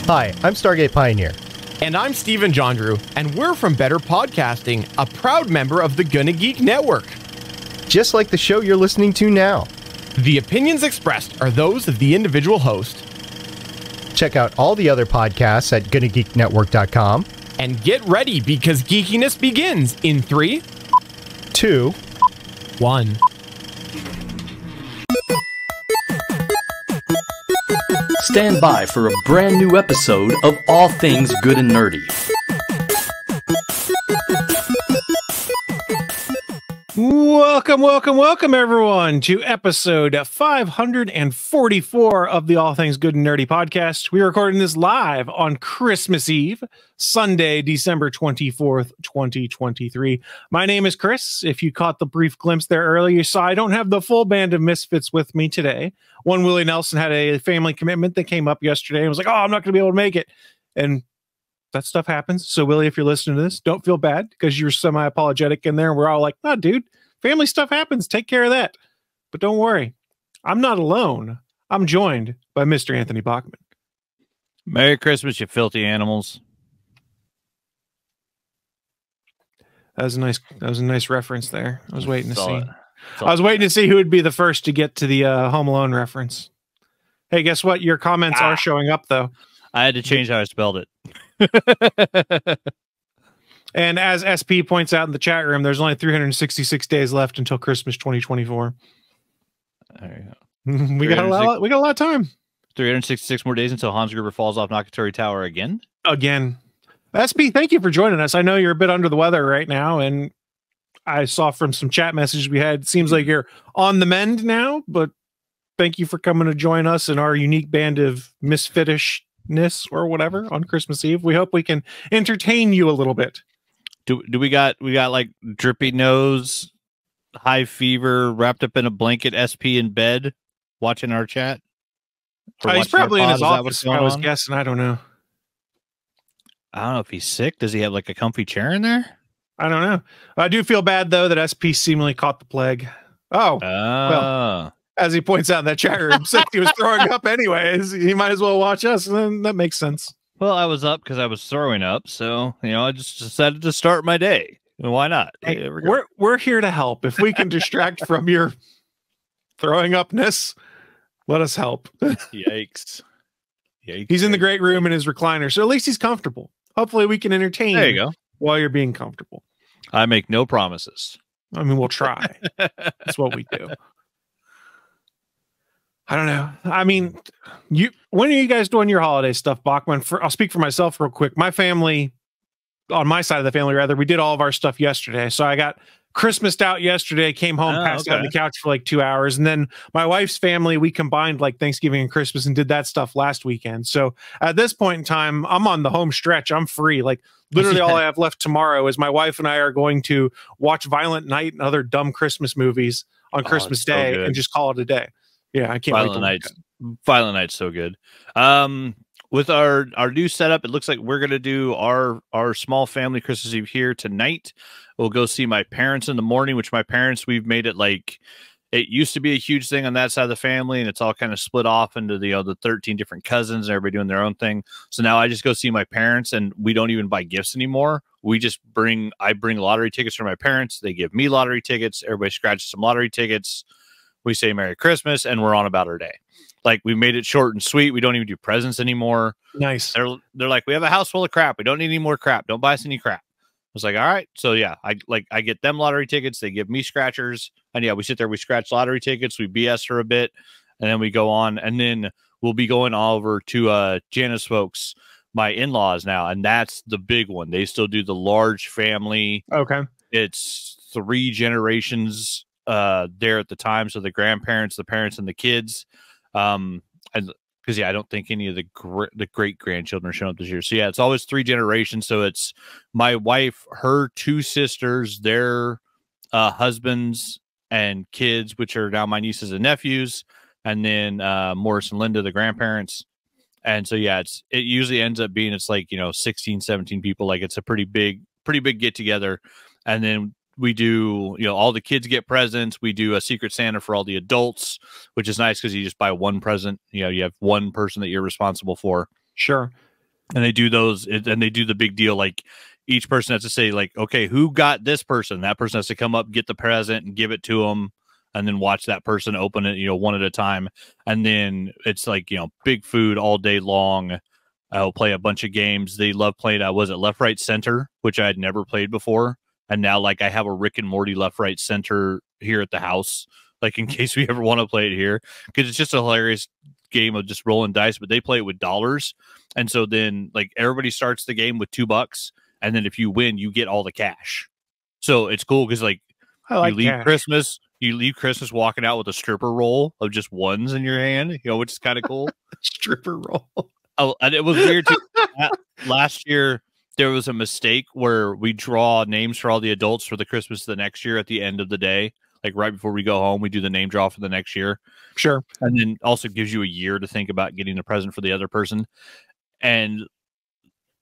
Hi, I'm Stargate Pioneer. And I'm Steven Jondrew, and we're from Better Podcasting, a proud member of the Gonna Geek Network. Just like the show you're listening to now. The opinions expressed are those of the individual host. Check out all the other podcasts at GonnaGeekNetwork.com. And get ready, because geekiness begins in 3, 2, 1. Stand by for a brand new episode of All Things Good and Nerdy. Welcome, everyone, to episode 544 of the All Things Good and Nerdy podcast. We're recording this live on Christmas Eve, Sunday, December 24th, 2023. My name is Chris. If you caught the brief glimpse there earlier, you saw I don't have the full band of misfits with me today. One, Willie Nelson, had a family commitment that came up yesterday and was like, oh, I'm not going to be able to make it. And that stuff happens. So, Willie, if you're listening to this, don't feel bad because you're semi-apologetic in there. We're all like, nah, dude, family stuff happens. Take care of that. But don't worry. I'm not alone. I'm joined by Mr. Anthony Bachman. Merry Christmas, you filthy animals. That was a nice reference there. I was waiting to see. I was waiting to see who would be the first to get to the Home Alone reference. Hey, guess what? Your comments are showing up, though. I had to change how I spelled it. And as SP points out in the chat room, there's only 366 days left until Christmas 2024. There you go. We got a lot of time. 366 more days until Hans Gruber falls off Nakatomi Tower again. SP, thank you for joining us. I know you're a bit under the weather right now, and I saw from some chat messages we had, it seems like you're on the mend now, but thank you for coming to join us in our unique band of misfitishness or whatever on Christmas Eve. We hope we can entertain you a little bit. Do we got like drippy nose, high fever, wrapped up in a blanket, SP in bed, watching our chat? He's probably in his office. I was guessing. I don't know. I don't know if he's sick. Does he have like a comfy chair in there? I don't know. I do feel bad, though, that SP seemingly caught the plague. Well, as he points out in that chat room, since he was throwing up anyways, he might as well watch us. And that makes sense. Well, I was up because I was throwing up. So, I just decided to start my day. Why not? Hey, we're here to help. If we can distract from your throwing upness, let us help. Yikes. He's in the great room in his recliner, so at least he's comfortable. Hopefully we can entertain there you go. While you're being comfortable. I make no promises. I mean, we'll try. That's what we do. I don't know. I mean, when are you guys doing your holiday stuff, Bachman? I'll speak for myself real quick. My family, on my side of the family, rather, we did all of our stuff yesterday. So I got Christmased out yesterday, came home, passed out on the couch for like 2 hours. And then my wife's family, we combined like Thanksgiving and Christmas and did that stuff last weekend. So at this point in time, I'm on the home stretch. I'm free. Like literally all I have left tomorrow is my wife and I are going to watch Violent Night and other dumb Christmas movies on Christmas Day and just call it a day. Yeah, I can't wait. Violent Night's so good. With our new setup, it looks like we're gonna do our small family Christmas Eve here tonight. We'll go see my parents in the morning, which my parents, we've made it like it used to be a huge thing on that side of the family, and it's all kind of split off into the 13 different cousins and everybody doing their own thing. So now I just go see my parents, and we don't even buy gifts anymore. We just I bring lottery tickets for my parents. They give me lottery tickets. Everybody scratches some lottery tickets. We say Merry Christmas, and we're on about our day. Like, we made it short and sweet. We don't even do presents anymore. Nice. They're like, we have a house full of crap. We don't need any more crap. Don't buy us any crap. I was like, all right. So yeah, I get them lottery tickets. They give me scratchers, and yeah, we sit there. We scratch lottery tickets. We BS for a bit, and then we go on, and then we'll be going all over to Janice folks, my in-laws now, and that's the big one. They still do the large family. Okay. It's 3 generations there at the time, so the grandparents, the parents, and the kids, and because I don't think any of the great grandchildren are showing up this year. So yeah, it's always 3 generations. So it's my wife, her 2 sisters, their husbands and kids, which are now my nieces and nephews, and then Morris and Linda, the grandparents. And so yeah, it usually ends up being it's 16, 17 people. Like, it's a pretty big get together, and then we do, all the kids get presents. We do a Secret Santa for all the adults, which is nice because you just buy one present. You have one person that you're responsible for. Sure. And they do those, and they do the big deal. Like each person has to say, like, okay, who got this person? That person has to come up, get the present, and give it to them, and then watch that person open it, one at a time. And then it's like, big food all day long. I'll play a bunch of games. They love playing. Was it Left, Right, Center, which I had never played before, and now like I have a Rick and Morty Left, Right, Center here at the house, like in case we ever want to play it here, because it's just a hilarious game of just rolling dice. But they play it with dollars, and so then like everybody starts the game with $2, and then if you win, you get all the cash. So it's cool because like you leave Christmas. You leave Christmas walking out with a stripper roll of just ones in your hand, which is kind of cool. Stripper roll. Oh, and it was weird too. Last year, there was a mistake where we draw names for all the adults for the Christmas of the next year at the end of the day. Like right before we go home, we do the name draw for the next year. Sure. And then also gives you a year to think about getting a present for the other person. And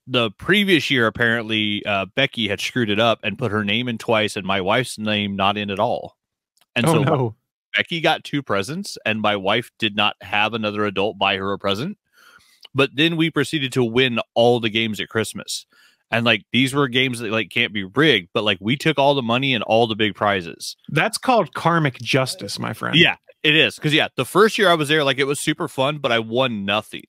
the previous year, apparently, Becky had screwed it up and put her name in twice and my wife's name not in at all. And so Becky got 2 presents and my wife did not have another adult buy her a present. But then we proceeded to win all the games at Christmas. And like these were games that like can't be rigged, but like we took all the money and all the big prizes. That's called karmic justice, my friend. Yeah, it is. Because the first year I was there, like it was super fun, but I won nothing.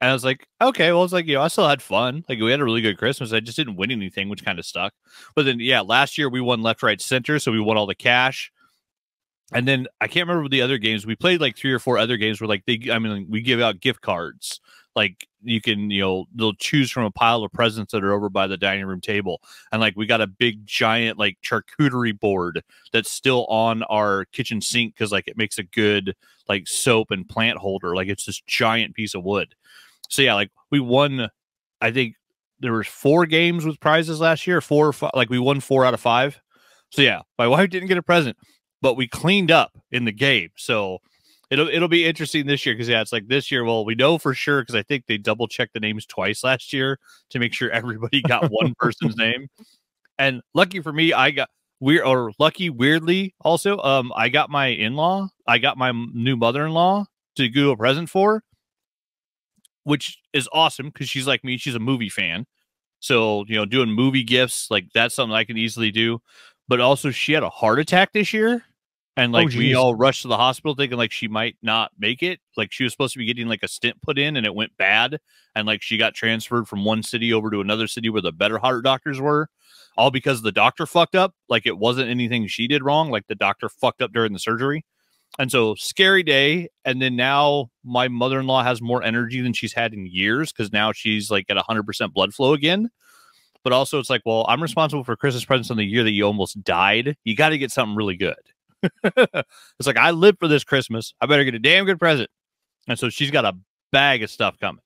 And I was like, okay, well, it's like, I still had fun. Like we had a really good Christmas. I just didn't win anything, which kind of sucked. But then, last year we won Left, Right, Center. So we won all the cash. And then I can't remember the other games. We played like 3 or 4 other games where like we give out gift cards. Like you can, they'll choose from a pile of presents that are over by the dining room table. And like we got a big giant like charcuterie board that's still on our kitchen sink because like it makes a good like soap and plant holder. Like it's this giant piece of wood. So like we won, I think there was 4 games with prizes last year, 4 or 5, like we won 4 out of 5. So my wife didn't get a present, but we cleaned up in the game. So it'll be interesting this year because it's like this year. Well, we know for sure because I think they double checked the names twice last year to make sure everybody got one person's name. And lucky for me, weirdly also, I got my in-law, I got my new mother-in-law to do a present for, which is awesome because she's like me, she's a movie fan. So doing movie gifts, like that's something I can easily do. But also, she had a heart attack this year. And like we all rushed to the hospital thinking like she might not make it. Like she was supposed to be getting like a stent put in and it went bad. And like she got transferred from one city over to another city where the better heart doctors were. All because the doctor fucked up. Like it wasn't anything she did wrong. Like the doctor fucked up during the surgery. And so scary day. And then now my mother-in-law has more energy than she's had in years because now she's like at 100% blood flow again. But also it's like, well, I'm responsible for Christmas presents on the year that you almost died. You got to get something really good. It's like I live for this Christmas. I better get a damn good present. And so she's got a bag of stuff coming.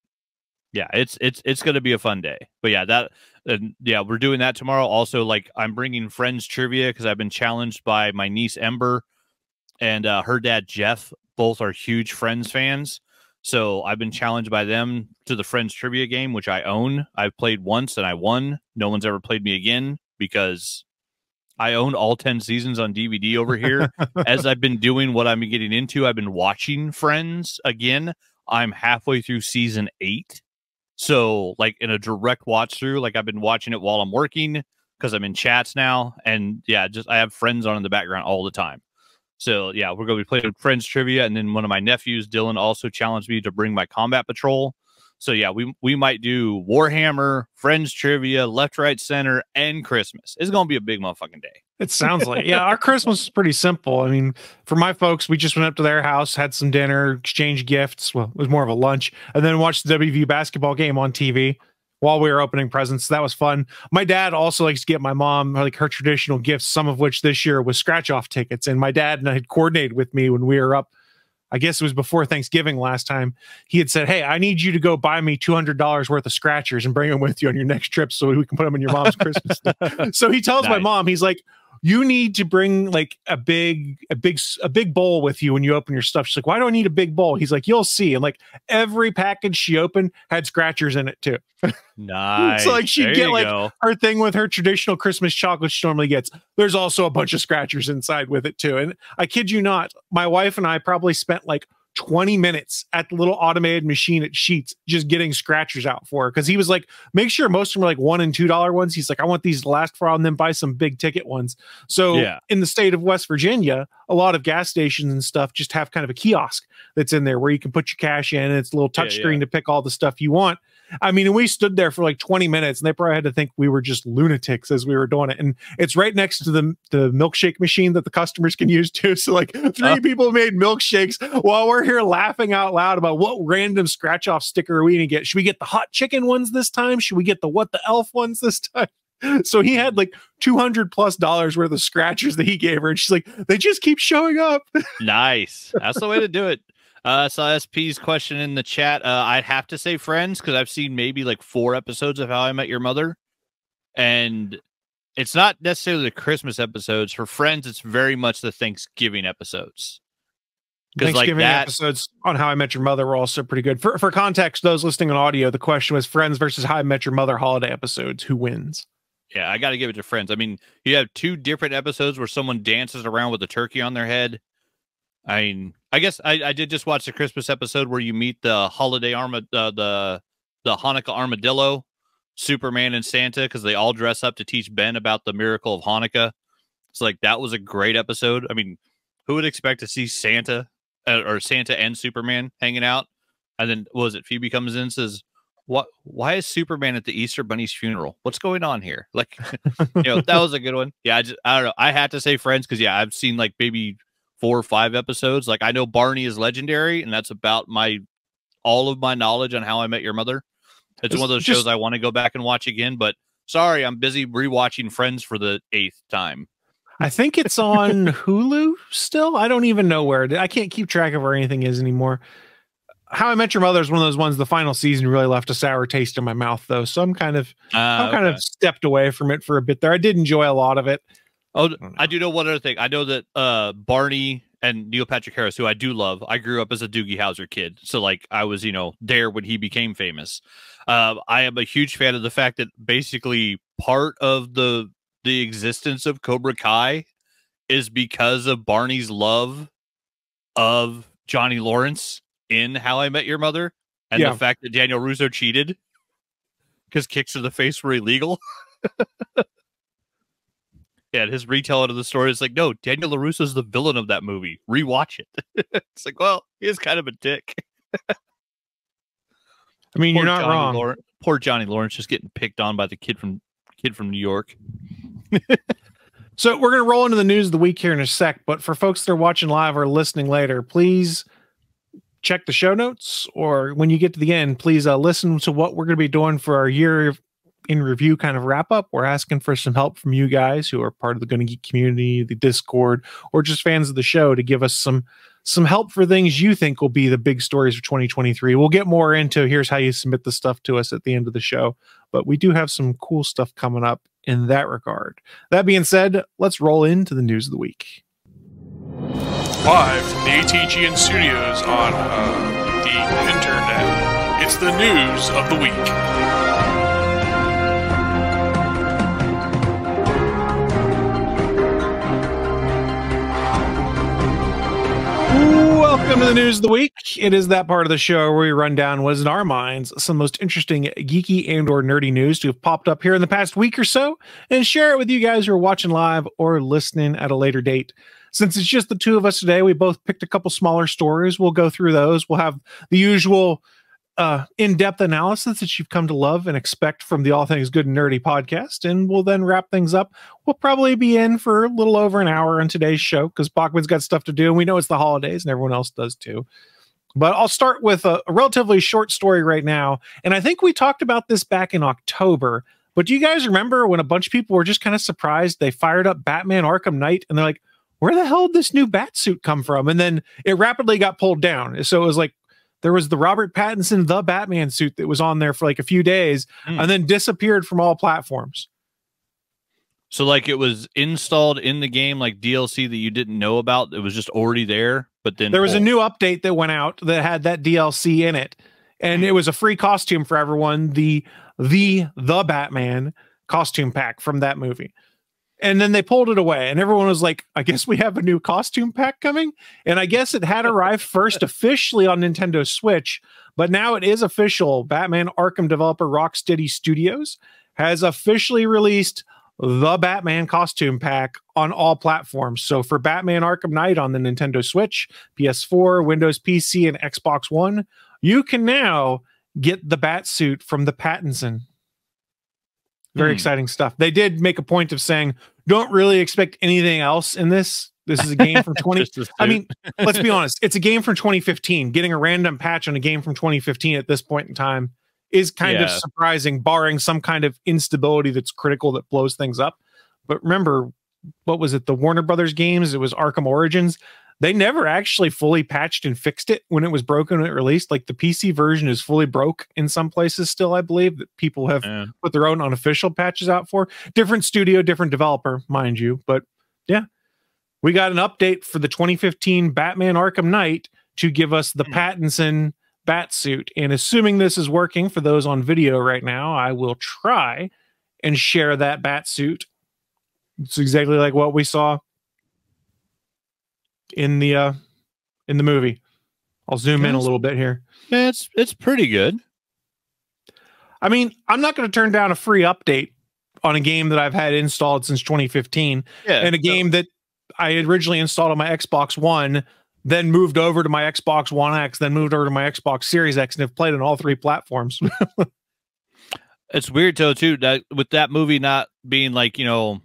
Yeah, it's going to be a fun day. But we're doing that tomorrow. Also, like I'm bringing Friends trivia because I've been challenged by my niece Ember and her dad Jeff. Both are huge Friends fans. So I've been challenged by them to the Friends trivia game, which I own. I've played once and I won. No one's ever played me again because I own all 10 seasons on DVD over here. As I've been doing what I'm getting into, I've been watching Friends again. I'm halfway through season 8. So like in a direct watch through, like I've been watching it while I'm working because I'm in chats now. And I have Friends on in the background all the time. So we're going to be playing Friends trivia. And then one of my nephews, Dylan, also challenged me to bring my Combat Patrol. So we might do Warhammer, Friends trivia, Left, Right, Center, and Christmas. It's going to be a big motherfucking day. It sounds like, our Christmas is pretty simple. I mean, for my folks, we just went up to their house, had some dinner, exchanged gifts. Well, it was more of a lunch, and then watched the WVU basketball game on TV while we were opening presents. So that was fun. My dad also likes to get my mom like her traditional gifts, some of which this year was scratch-off tickets. And my dad and I had coordinated with me when we were up. I guess it was before Thanksgiving last time. He had said, hey, I need you to go buy me $200 worth of scratchers and bring them with you on your next trip so we can put them in your mom's Christmas. So he tells my mom, he's like, you need to bring like a big bowl with you when you open your stuff. She's like, why do I need a big bowl? He's like, you'll see. And like every package she opened had scratchers in it too. Nice. So like she'd get like her thing with her traditional Christmas chocolate she normally gets. There's also a bunch of scratchers inside with it too. And I kid you not, my wife and I probably spent like 20 minutes at the little automated machine at Sheetz, just getting scratchers out for her. Cause he was like, make sure most of them are like $1 and $2 ones. He's like, I want these to last for a while, and then buy some big ticket ones. So in the state of West Virginia, a lot of gas stations and stuff just have kind of a kiosk that's in there where you can put your cash in, and it's a little touch screen to pick all the stuff you want. I mean, and we stood there for like 20 minutes, and they probably had to think we were just lunatics as we were doing it. And it's right next to the milkshake machine that the customers can use too. So like 3 people made milkshakes while we're here laughing out loud about what random scratch off sticker are we going to get. Should we get the hot chicken ones this time? Should we get the what the elf ones this time? So he had like $200+ worth of scratchers that he gave her, and she's like, they just keep showing up. Nice. That's the way to do it. So SP's question in the chat. I'd have to say Friends, because I've seen maybe like 4 episodes of How I Met Your Mother, and it's not necessarily the Christmas episodes. For Friends, it's very much the Thanksgiving episodes. Thanksgiving episodes on How I Met Your Mother were also pretty good. For context, those listening on audio, the question was Friends versus How I Met Your Mother holiday episodes. Who wins? Yeah, I got to give it to Friends. I mean, you have 2 different episodes where someone dances around with a turkey on their head. I mean, I guess I did just watch the Christmas episode where you meet the holiday the Hanukkah armadillo, Superman and Santa, because they all dress up to teach Ben about the miracle of Hanukkah. So like that was a great episode. I mean, who would expect to see Santa or Santa and Superman hanging out? And then what was it? Phoebe comes in and says, why is Superman at the Easter Bunny's funeral? What's going on here? Like, that was a good one. Yeah, I don't know. I had to say Friends because I've seen like maybe 4 or 5 episodes. Like I know Barney is legendary, and that's about all of my knowledge on How I Met Your Mother. It's one of those shows I want to go back and watch again, but sorry, I'm busy rewatching Friends for the 8th time. I think it's on Hulu still. I don't even know where. I can't keep track of where anything is anymore. How I Met Your Mother is one of those ones. The final season really left a sour taste in my mouth, though. So I'm kind of stepped away from it for a bit there. I did enjoy a lot of it. Oh, I do know one other thing. I know that Barney and Neil Patrick Harris, who I do love, I grew up as a Doogie Howser kid. So like I was, there when he became famous. I am a huge fan of the fact that basically part of the existence of Cobra Kai is because of Barney's love of Johnny Lawrence in How I Met Your Mother, and the fact that Daniel Russo cheated because kicks to the face were illegal. Yeah, his retelling of the story is like, no, Daniel LaRusso is the villain of that movie. Rewatch it. It's like, well, he is kind of a dick. I mean, you're not wrong. Poor Johnny Lawrence just getting picked on by the kid from New York. So we're going to roll into the news of the week here in a sec. But for folks that are watching live or listening later, please check the show notes, or when you get to the end, please listen to what we're going to be doing for our year in review kind of wrap up. We're asking for some help from you guys who are part of the Gonna Geek community, the Discord, or just fans of the show, to give us some help for things you think will be the big stories of 2023. We'll get more into here's how you submit the stuff to us at the end of the show, but we do have some cool stuff coming up in that regard. That being said, let's roll into the news of the week. Live from the ATGN studios on the internet, it's the news of the week. Welcome to the news of the week. It is that part of the show where we run down what is in our minds some most interesting geeky and or nerdy news to have popped up here in the past week or so, and share it with you guys who are watching live or listening at a later date. Since it's just the 2 of us today, we both picked a couple smaller stories. We'll go through those. We'll have the usual in-depth analysis that you've come to love and expect from the All Things Good and Nerdy podcast, and we'll then wrap things up. We'll probably be in for a little over an hour on today's show because Bachman's got stuff to do, and we know it's the holidays, and everyone else does too. But I'll start with a relatively short story right now, and I think we talked about this back in October, but do you guys remember when a bunch of people were just kind of surprised they fired up Batman Arkham Knight, and they're like, where the hell did this new bat suit come from? And then it rapidly got pulled down. So it was like, there was the Robert Pattinson, the Batman suit that was on there for like a few days and then disappeared from all platforms. So like it was installed in the game, like DLC that you didn't know about. It was just already there, but then there was a new update that went out that had that DLC in it. And it was a free costume for everyone. The Batman costume pack from that movie. And then they pulled it away, and everyone was like, I guess we have a new costume pack coming. And I guess it had arrived first officially on Nintendo Switch, but now it is official. Batman Arkham developer Rocksteady Studios has officially released the Batman costume pack on all platforms. So for Batman Arkham Knight on the Nintendo Switch, PS4, Windows PC, and Xbox One, you can now get the bat suit from the Pattinson. Very exciting stuff. They did make a point of saying, don't really expect anything else in this. This is a game from 20. I mean, let's be honest. It's a game from 2015. Getting a random patch on a game from 2015 at this point in time is kind of surprising, barring some kind of instability that's critical that blows things up. But remember, what was it? The Warner Brothers games? It was Arkham Origins. They never actually fully patched and fixed it when it was broken when it released. Like the PC version is fully broke in some places still, I believe, that people have put their own unofficial patches out for. Different studio, different developer, mind you. But yeah, we got an update for the 2015 Batman Arkham Knight to give us the Pattinson bat suit. And assuming this is working for those on video right now, I will try and share that bat suit. It's exactly like what we saw in the movie. I'll zoom in a little bit here. Yeah, it's pretty good. I mean, I'm not going to turn down a free update on a game that I've had installed since 2015, and a game that I originally installed on my Xbox One, then moved over to my Xbox One X, then moved over to my Xbox Series X, and have played on all three platforms. It's weird though too that with that movie not being like, you know,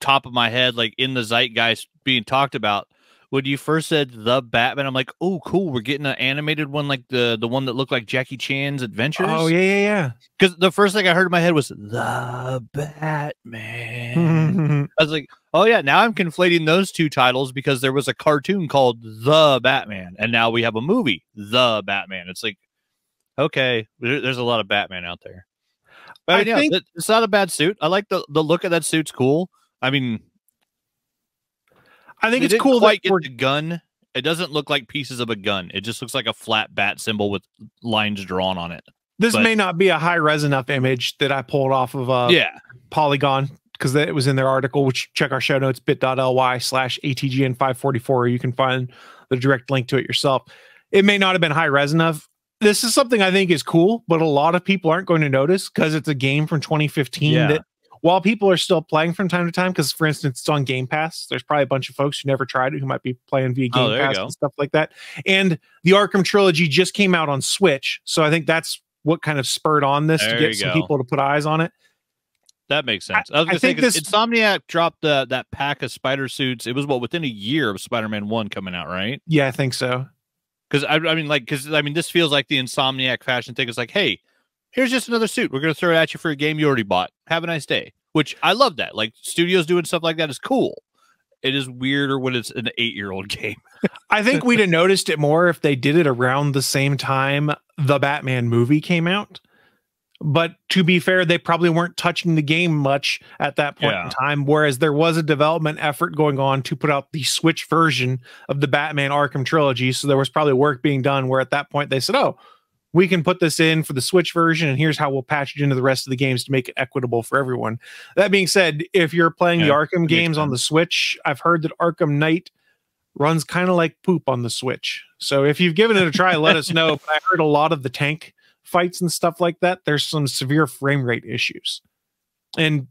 top of my head, like in the zeitgeist being talked about. When you first said the Batman, I'm like, oh, cool. We're getting an animated one, like the one that looked like Jackie Chan's Adventures. Oh, yeah. Because the first thing I heard in my head was the Batman. I was like, oh, yeah. Now I'm conflating those two titles because there was a cartoon called The Batman, and now we have a movie, The Batman. It's like, okay, there's a lot of Batman out there. But I think it's not a bad suit. I like the look of that suit's cool. I mean, I think it's cool that get the gun. It doesn't look like pieces of a gun. It just looks like a flat bat symbol with lines drawn on it. This may not be a high-res enough image that I pulled off of Polygon, because it was in their article, which check our show notes, bit.ly/ATGN544. You can find the direct link to it yourself. It may not have been high-res enough. This is something I think is cool, but a lot of people aren't going to notice because it's a game from 2015 that, while people are still playing from time to time, because, for instance, it's on Game Pass, there's probably a bunch of folks who never tried it who might be playing via Game Pass and stuff like that. And the Arkham trilogy just came out on Switch, so I think that's what kind of spurred on this to get some people to put eyes on it. That makes sense. I was going to say, Insomniac dropped that pack of spider suits. It was, within a year of Spider-Man 1 coming out, right? Yeah, I think so. Because, I mean, this feels like the Insomniac fashion thing is like, hey, here's just another suit. We're going to throw it at you for a game you already bought. Have a nice day. Which I love that. Like, studios doing stuff like that is cool. It is weirder when it's an 8-year-old game. I think we'd have noticed it more if they did it around the same time the Batman movie came out. But to be fair, they probably weren't touching the game much at that point in time, whereas there was a development effort going on to put out the Switch version of the Batman Arkham trilogy. So there was probably work being done where at that point they said, oh, we can put this in for the Switch version, and here's how we'll patch it into the rest of the games to make it equitable for everyone. That being said, if you're playing the Arkham games on the Switch, I've heard that Arkham Knight runs kind of like poop on the Switch. So if you've given it a try, let us know. But I heard a lot of the tank fights and stuff like that, there's some severe frame rate issues. And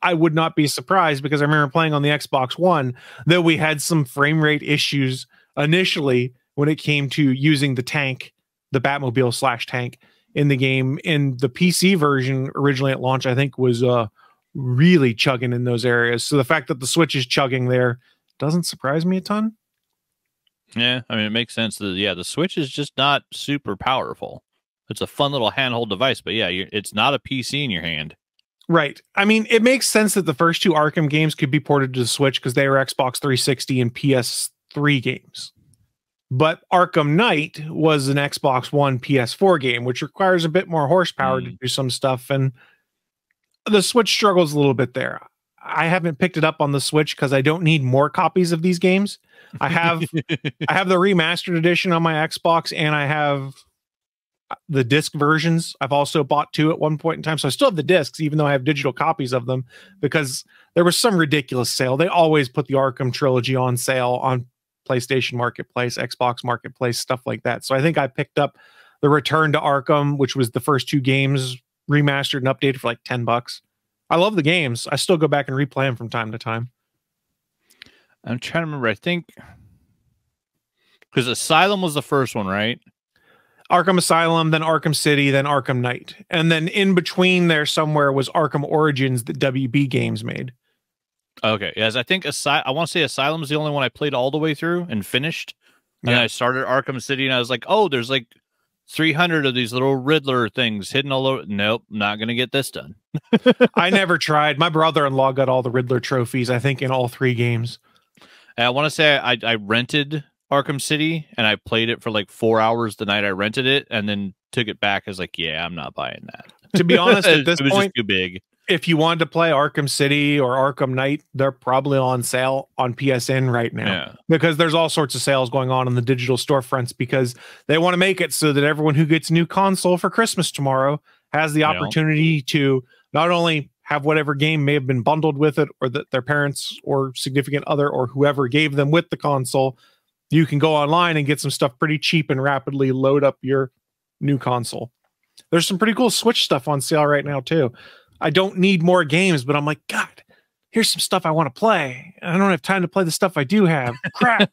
I would not be surprised, because I remember playing on the Xbox One that we had some frame rate issues initially when it came to using the tank, the Batmobile / tank in the game. In the PC version originally at launch, I think was really chugging in those areas. So the fact that the Switch is chugging there doesn't surprise me a ton. Yeah, I mean, it makes sense. The Switch is just not super powerful. It's a fun little handheld device, but yeah, it's not a PC in your hand. Right. I mean, it makes sense that the first two Arkham games could be ported to the Switch because they were Xbox 360 and PS3 games. But Arkham Knight was an Xbox One PS4 game, which requires a bit more horsepower to do some stuff. And the Switch struggles a little bit there. I haven't picked it up on the Switch because I don't need more copies of these games. I have the remastered edition on my Xbox, and I have the disc versions. I've also bought 2 at one point in time. So I still have the discs, even though I have digital copies of them, because there was some ridiculous sale. They always put the Arkham trilogy on sale on PlayStation Marketplace, Xbox Marketplace, stuff like that. So I think I picked up the Return to Arkham, which was the first 2 games remastered and updated for like $10. I love the games. I still go back and replay them from time to time. I'm trying to remember. I think because Asylum was the first one, right? Arkham Asylum, then Arkham City, then Arkham Knight. And then in between there somewhere was Arkham Origins that WB Games made. Okay. Yes, I think I want to say Asylum is the only one I played all the way through and finished. And then I started Arkham City and I was like, oh, there's like 300 of these little Riddler things hidden all over. Nope, not going to get this done. I never tried. My brother-in-law got all the Riddler trophies, I think, in all 3 games. And I want to say I rented Arkham City and I played it for like 4 hours the night I rented it and then took it back. I was like, yeah, I'm not buying that. To be honest, at this it was point, just too big. If you wanted to play Arkham City or Arkham Knight, they're probably on sale on PSN right now because there's all sorts of sales going on in the digital storefronts because they want to make it so that everyone who gets a new console for Christmas tomorrow has the opportunity to not only have whatever game may have been bundled with it or that their parents or significant other or whoever gave them with the console. You can go online and get some stuff pretty cheap and rapidly load up your new console. There's some pretty cool Switch stuff on sale right now too. I don't need more games, but I'm like, God, here's some stuff I want to play. I don't have time to play the stuff I do have. Crap.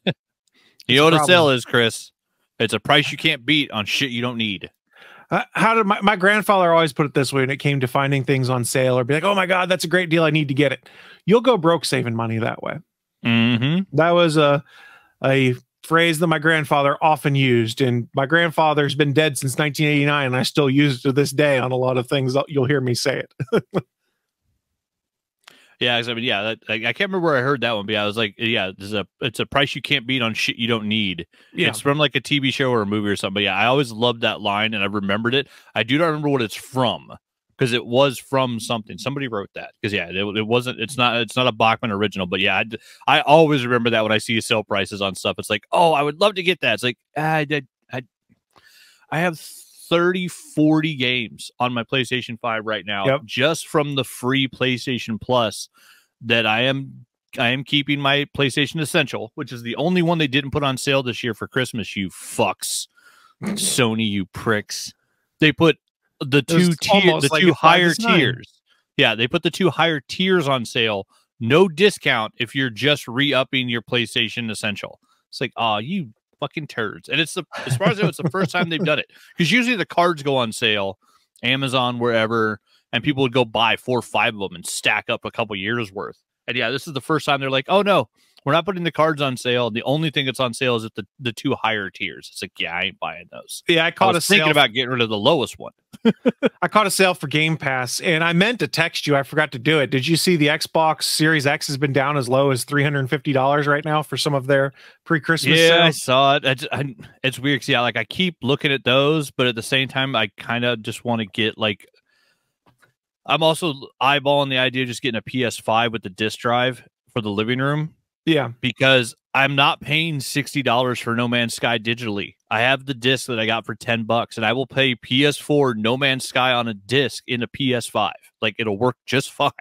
You know what a sale is, Chris? It's a price you can't beat on shit you don't need. How did my grandfather always put it this way when it came to finding things on sale or be like, oh my God, that's a great deal. I need to get it. You'll go broke saving money that way. That was a phrase that my grandfather often used, and my grandfather's been dead since 1989 and I still use it to this day on a lot of things. You'll hear me say it. Yeah, I mean, I can't remember where I heard that one, but I was like, yeah, it's a price you can't beat on shit you don't need. It's from like a TV show or a movie or something. But yeah, I always loved that line and I remembered it. I do not remember what it's from because it was from something. Somebody wrote that because it wasn't. It's not a Bachman original, but yeah, I always remember that when I see sale prices on stuff. It's like, oh, I would love to get that. It's like I have 30-40 games on my PlayStation 5 right now, just from the free PlayStation Plus that I am keeping my PlayStation Essential, which is the only one they didn't put on sale this year for Christmas, you fucks. Sony, you pricks. They put the two higher tiers. Yeah, they put the 2 higher tiers on sale. No discount if you're just re-upping your PlayStation Essential. It's like, oh, you fucking turds. And it's as far as I know, it's the first time they've done it. Because usually the cards go on sale, Amazon, wherever, and people would go buy 4 or 5 of them and stack up a couple years worth. And yeah, this is the first time they're like, oh no, we're not putting the cards on sale. The only thing that's on sale is at the 2 higher tiers. It's like, yeah, I ain't buying those. Yeah, I was thinking about getting rid of the lowest one. I caught a sale for Game Pass, and I meant to text you. I forgot to do it. Did you see the Xbox Series X has been down as low as $350 right now for some of their pre-Christmas sales? I saw it. It's weird because, like I keep looking at those, but at the same time, I kind of just want to get like. I'm also eyeballing the idea of just getting a PS5 with the disc drive for the living room. Yeah, because I'm not paying $60 for No Man's Sky digitally. I have the disc that I got for $10, and I will pay PS4 No Man's Sky on a disc in a PS5. Like, it'll work just fine.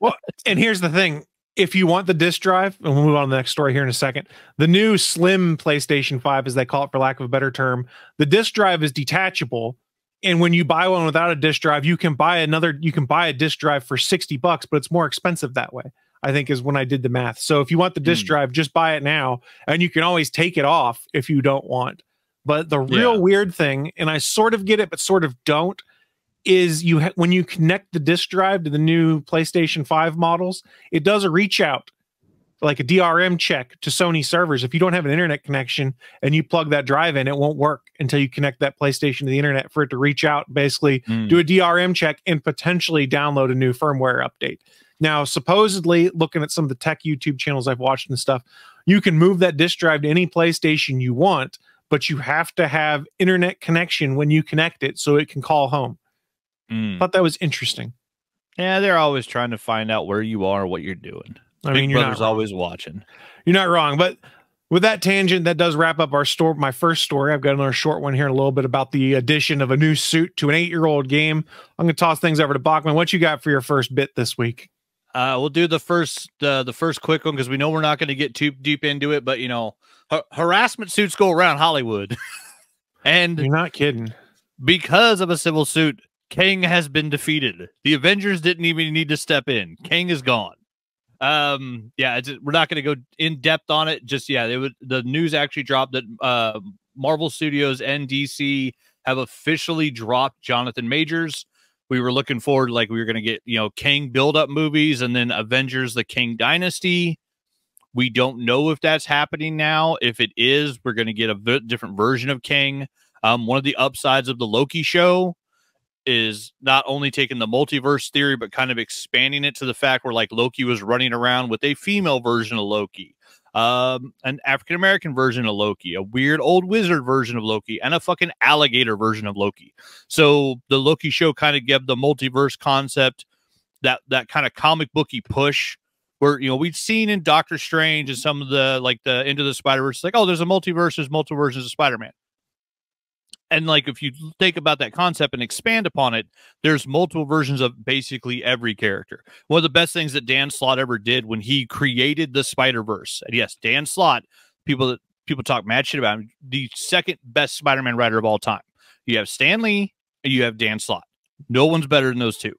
Well, and here's the thing. If you want the disc drive, and we'll move on to the next story here in a second, the new slim PlayStation 5, as they call it for lack of a better term, the disc drive is detachable. And when you buy one without a disc drive, you can buy a disc drive for $60, but it's more expensive that way, I think, is when I did the math. So if you want the disc drive, just buy it now, and you can always take it off if you don't want. But the real weird thing, and I sort of get it, but sort of don't, is when you connect the disc drive to the new PlayStation 5 models, it does a reach out, like a DRM check to Sony servers. If you don't have an internet connection and you plug that drive in, it won't work until you connect that PlayStation to the internet for it to reach out, basically do a DRM check and potentially download a new firmware update. Now, supposedly, looking at some of the tech YouTube channels I've watched and stuff, you can move that disc drive to any PlayStation you want, but you have to have internet connection when you connect it so it can call home. Thought that was interesting. Yeah, they're always trying to find out where you are, what you're doing. I mean, your brother's always watching. You're not wrong, but With that tangent, that does wrap up my first story. I've got another short one here in a little bit about the addition of a new suit to an 8-year-old game. I'm going to toss things over to Bachman. What you got for your first bit this week? We'll do the first quick one because we know we're not going to get too deep into it. But, you know, harassment suits go around Hollywood. And you're not kidding. Because of a civil suit, Kang has been defeated. The Avengers didn't even need to step in. Kang is gone. We're not going to go in depth on it. Just, the news actually dropped that Marvel Studios and DC have officially dropped Jonathan Majors. We were looking forward, like we were going to get, Kang build-up movies and then Avengers, the Kang Dynasty. We don't know if that's happening now. If it is, we're going to get a different version of Kang. One of the upsides of the Loki show is not only taking the multiverse theory, but kind of expanding it to the fact where like Loki was running around with a female version of Loki, an African-American version of Loki, a weird old wizard version of Loki, and a fucking alligator version of Loki. So the Loki show kind of gave the multiverse concept that kind of comic booky push where, we'd seen in Doctor Strange and some of the Into the Spider-Verse, like, oh, there's a multiverse, there's multiple versions of Spider-Man. And like, if you think about that concept and expand upon it, there's multiple versions of basically every character. One of the best things that Dan Slott ever did when he created the Spider-Verse, and yes, Dan Slott, people talk mad shit about him, the second best Spider-Man writer of all time. You have Stan Lee, and you have Dan Slott. No one's better than those two.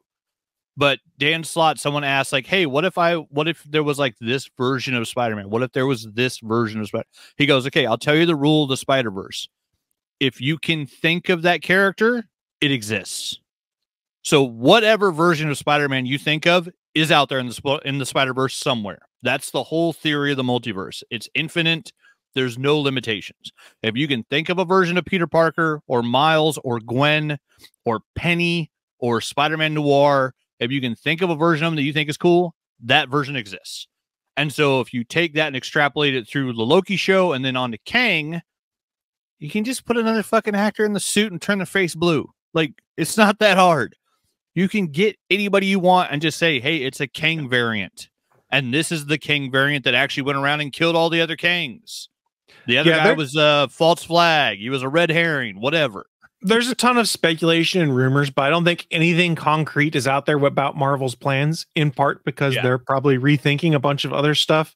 But Dan Slott, someone asked, like, hey, what if there was like this version of Spider-Man? What if there was this version of Spider-Man? He goes, okay, I'll tell you the rule of the Spider-Verse. If you can think of that character, it exists. So whatever version of Spider-Man you think of is out there in the Spider-Verse somewhere. That's the whole theory of the multiverse. It's infinite. There's no limitations. If you can think of a version of Peter Parker or Miles or Gwen or Penny or Spider-Man Noir, if you can think of a version of them that you think is cool, that version exists. And so if you take that and extrapolate it through the Loki show and then on to Kang, you can just put another fucking actor in the suit and turn the face blue. Like, it's not that hard. You can get anybody you want and just say, hey, it's a Kang variant. And this is the Kang variant that actually went around and killed all the other Kangs. The other guy was a false flag. He was a red herring, whatever. There's a ton of speculation and rumors, but I don't think anything concrete is out there about Marvel's plans, in part because they're probably rethinking a bunch of other stuff.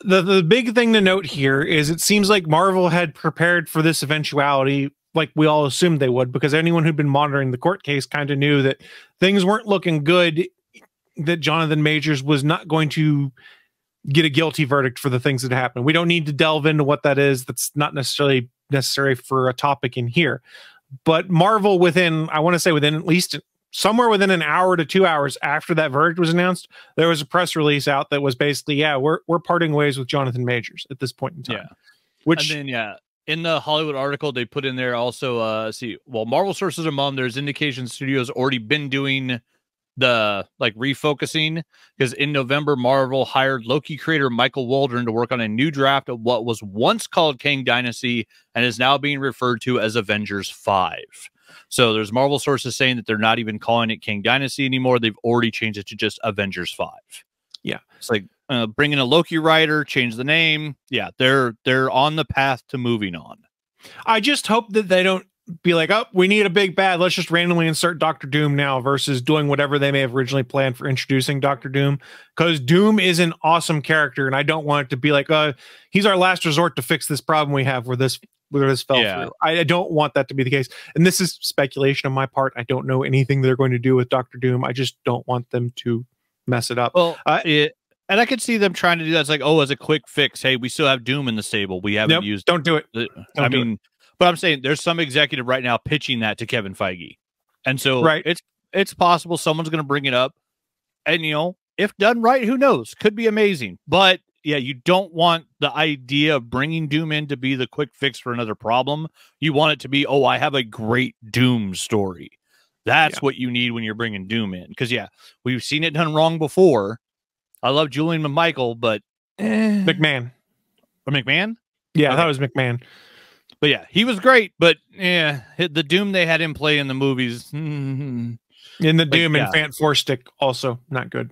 The big thing to note here is it seems like Marvel had prepared for this eventuality like we all assumed they would, because anyone who'd been monitoring the court case kind of knew that things weren't looking good, that Jonathan Majors was not going to get a guilty verdict for the things that happened. We don't need to delve into what that is. That's not necessarily necessary for a topic in here. But Marvel within at least somewhere within an hour to 2 hours after that verdict was announced, there was a press release out that was basically, we're parting ways with Jonathan Majors at this point in time. Yeah. Which, and then, in the Hollywood article, they put in there also, Marvel sources are mum, there's indication studios already been doing the refocusing, because in November, Marvel hired Loki creator Michael Waldron to work on a new draft of what was once called Kang Dynasty and is now being referred to as Avengers 5. So there's Marvel sources saying that they're not even calling it Kang Dynasty anymore. They've already changed it to just Avengers 5. Yeah. It's like bring in a Loki writer, change the name. Yeah, they're on the path to moving on. I just hope that they don't be like, oh, we need a big bad, let's just randomly insert Doctor Doom now, versus doing whatever they may have originally planned for introducing Doctor Doom, because Doom is an awesome character, and I don't want it to be like, he's our last resort to fix this problem we have where this fell through. I don't want that to be the case. And this is speculation on my part. I don't know anything they're going to do with Doctor Doom. I just don't want them to mess it up. Well, and I could see them trying to do that. It's like, as a quick fix, hey, we still have Doom in the stable. We haven't used. Don't do it. But I'm saying there's some executive right now pitching that to Kevin Feige, and so it's possible someone's going to bring it up, and if done right, who knows? Could be amazing. But yeah, you don't want the idea of bringing Doom in to be the quick fix for another problem. You want it to be, I have a great Doom story. That's what you need when you're bringing Doom in, because we've seen it done wrong before. I love Julian McMichael, but McMahon. Or McMahon? Yeah, I thought it was McMahon. But yeah, he was great. But the Doom they had him play in the movies. In the Doom and Fant Four Stick, also not good.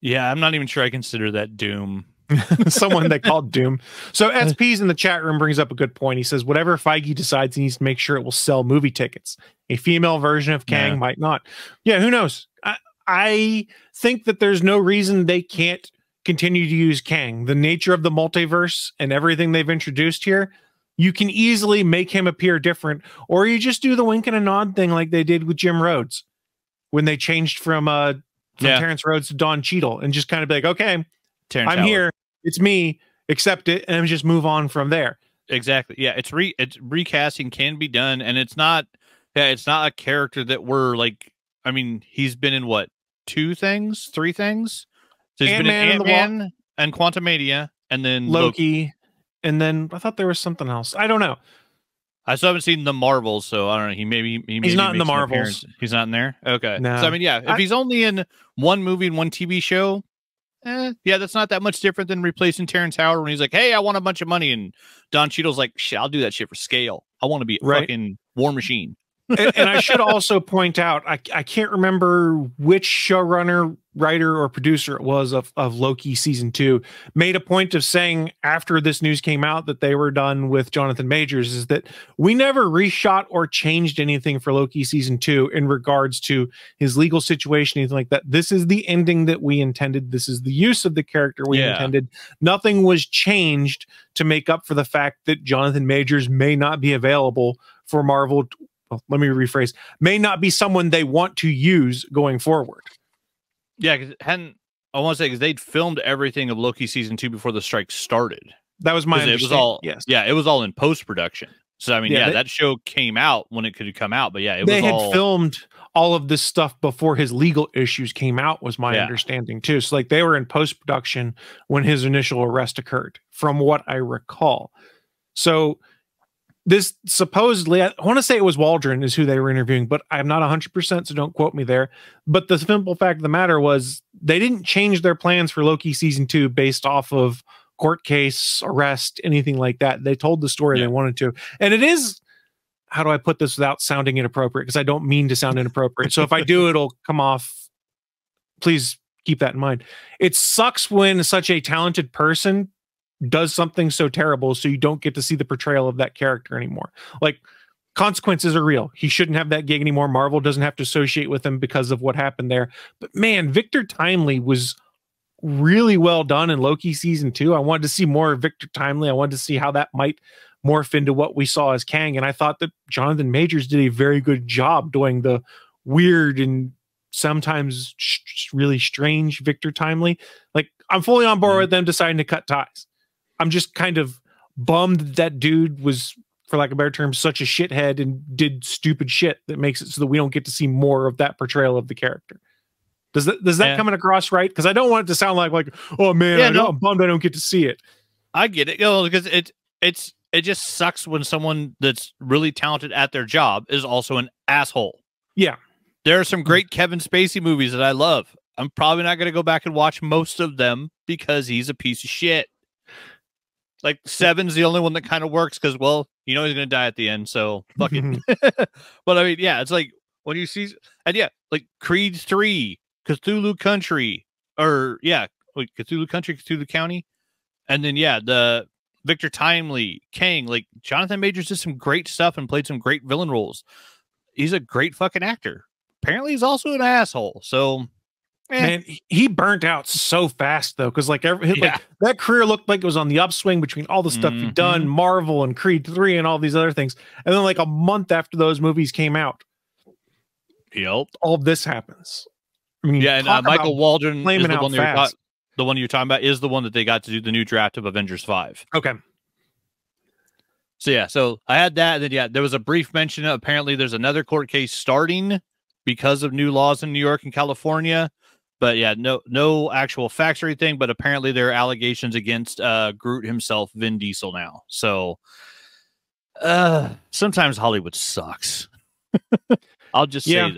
Yeah, I'm not even sure I consider that Doom. Someone they called Doom. So SP's in the chat room brings up a good point. He says, whatever Feige decides, he needs to make sure it will sell movie tickets. A female version of Kang might not. Yeah, who knows? I think that there's no reason they can't continue to use Kang. The nature of the multiverse and everything they've introduced here, you can easily make him appear different, or you just do the wink and a nod thing like they did with Jim Rhodes when they changed from Terrence Rhodes to Don Cheadle, and just kind of be like, okay, Terrence I'm Howard. here. It's me. Accept it, and just move on from there. Exactly. Yeah, it's recasting can be done, and it's not a character that we're like. I mean, he's been in what, 3 things? So he's been in Ant-Man and Quantumania, and then Loki, and then I thought there was something else. I don't know. I still haven't seen the Marvels, so I don't know. He's not in the Marvels. He's not in there. Okay. No. So I mean, if he's only in one movie and one TV show, that's not that much different than replacing Terrence Howard when he's like, "Hey, I want a bunch of money," and Don Cheadle's like, "Shit, I'll do that shit for scale. I want to be a fucking War Machine." And I should also point out, I can't remember which showrunner, writer, or producer it was of Loki season 2 made a point of saying after this news came out that they were done with Jonathan Majors, is that we never reshot or changed anything for Loki season 2 in regards to his legal situation, anything like that. This is the ending that we intended. This is the use of the character we intended. Nothing was changed to make up for the fact that Jonathan Majors may not be available for Marvel. Let me rephrase, may not be someone they want to use going forward. Yeah, because I want to say, because they'd filmed everything of Loki season 2 before the strike started. That was my understanding. It was all, yes. Yeah, it was all in post-production. So, I mean, that show came out when it could come out, but they had filmed all of this stuff before his legal issues came out, was my understanding too. So like they were in post-production when his initial arrest occurred, from what I recall. So this supposedly, I want to say it was Waldron is who they were interviewing, but I'm not 100%, so don't quote me there. But the simple fact of the matter was they didn't change their plans for Loki season 2 based off of court case, arrest, anything like that. They told the story they wanted to. And it is, how do I put this without sounding inappropriate? Because I don't mean to sound inappropriate. So if I do, it'll come off. Please keep that in mind. It sucks when such a talented person does something so terrible so you don't get to see the portrayal of that character anymore. Like, consequences are real. He shouldn't have that gig anymore. Marvel doesn't have to associate with him because of what happened there. But man, Victor Timely was really well done in Loki season 2. I wanted to see more of Victor Timely. I wanted to see how that might morph into what we saw as Kang. And I thought that Jonathan Majors did a very good job doing the weird and sometimes really strange Victor Timely. Like, I'm fully on board with them deciding to cut ties. I'm just kind of bummed that dude was, for lack of a better term, such a shithead and did stupid shit that makes it so that we don't get to see more of that portrayal of the character. Does that coming across right? Because I don't want it to sound like oh man, I'm bummed I don't get to see it. I get it, because it just sucks when someone that's really talented at their job is also an asshole. Yeah, there are some great Kevin Spacey movies that I love. I'm probably not going to go back and watch most of them because he's a piece of shit. Like, Seven's the only one that kind of works because, well, he's going to die at the end, so fuck it. But I mean, it's like when you see, and like Creed 3, Cthulhu Country, Cthulhu Country, Cthulhu County, and then the Victor Timely, Kang, like Jonathan Majors did some great stuff and played some great villain roles. He's a great fucking actor. Apparently, he's also an asshole. So. Man, he burnt out so fast though, because like that career looked like it was on the upswing between all the stuff he'd done, Marvel and Creed 3 and all these other things, and then like a month after those movies came out, all of this happens. I mean, and Michael Waldron is the one you're talking about is the one that they got to do the new draft of Avengers 5. Okay. So I had that, and then there was a brief mention. Apparently, there's another court case starting because of new laws in New York and California. But no actual facts or anything. But apparently there are allegations against Groot himself, Vin Diesel now. So sometimes Hollywood sucks. I'll just say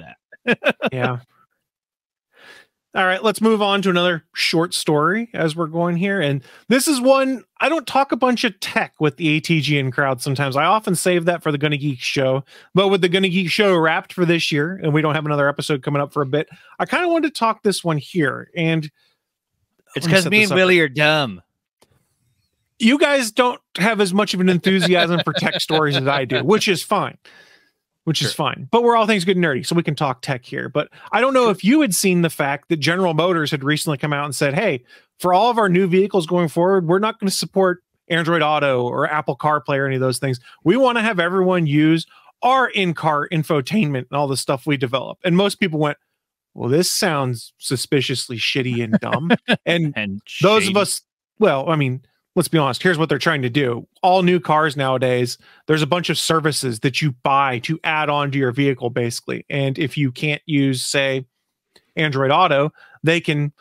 that. Yeah. All right, let's move on to another short story as we're going here. And this is one, I don't talk a bunch of tech with the ATGN crowd sometimes. I often save that for the Gonna Geek show. But with the Gonna Geek show wrapped for this year, and we don't have another episode coming up for a bit, I kind of wanted to talk this one here. And it's because me and Willie are dumb. You guys don't have as much of an enthusiasm for tech stories as I do, which is fine. But we're all things good and nerdy, so we can talk tech here. But I don't know if you had seen the fact that General Motors had recently come out and said, hey, for all of our new vehicles going forward, we're not going to support Android Auto or Apple CarPlay or any of those things. We want to have everyone use our in-car infotainment and all the stuff we develop. And most people went, well, this sounds suspiciously shitty and dumb. And those of us, well, I mean, let's be honest. Here's what they're trying to do. All new cars nowadays, there's a bunch of services that you buy to add on to your vehicle, basically. And if you can't use, say, Android Auto, they can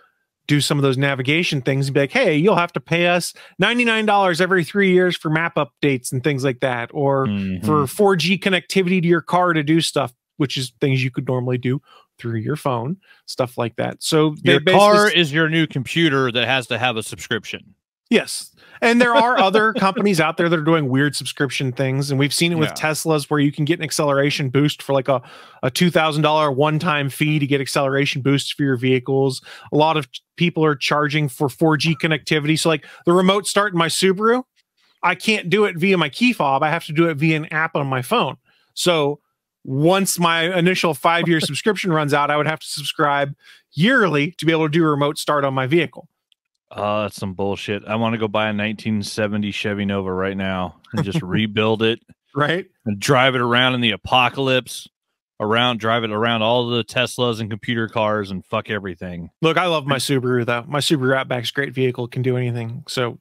do some of those navigation things and be like, hey, you'll have to pay us $99 every 3 years for map updates and things like that, or for 4G connectivity to your car to do stuff, which is things you could normally do through your phone, stuff like that. So your car is your new computer that has to have a subscription. Yes. And there are other companies out there that are doing weird subscription things. And we've seen it with Teslas, where you can get an acceleration boost for like a $2,000 one-time fee to get acceleration boosts for your vehicles. A lot of people are charging for 4G connectivity. So like the remote start in my Subaru, I can't do it via my key fob. I have to do it via an app on my phone. So once my initial 5-year subscription runs out, I would have to subscribe yearly to be able to do a remote start on my vehicle. Oh, that's some bullshit. I want to go buy a 1970 Chevy Nova right now and just rebuild it. Right. And drive it around in the apocalypse, drive it around all the Teslas and computer cars and fuck everything. Look, I love my Subaru, though. My Subaru Outback's a great vehicle, can do anything. So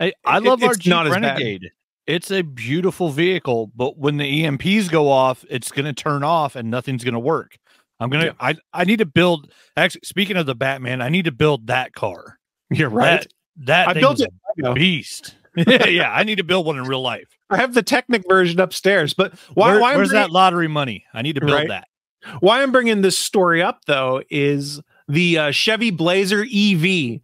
I love our Jeep Renegade. It's a beautiful vehicle, but when the EMPs go off, it's going to turn off and nothing's going to work. I need to build, actually, speaking of the Batman, I need to build that car. You're right. That thing was a beast. Yeah, I need to build one in real life. I have the Technic version upstairs, but where's that lottery money? I need to build that. Why I'm bringing this story up, though, is the Chevy Blazer EV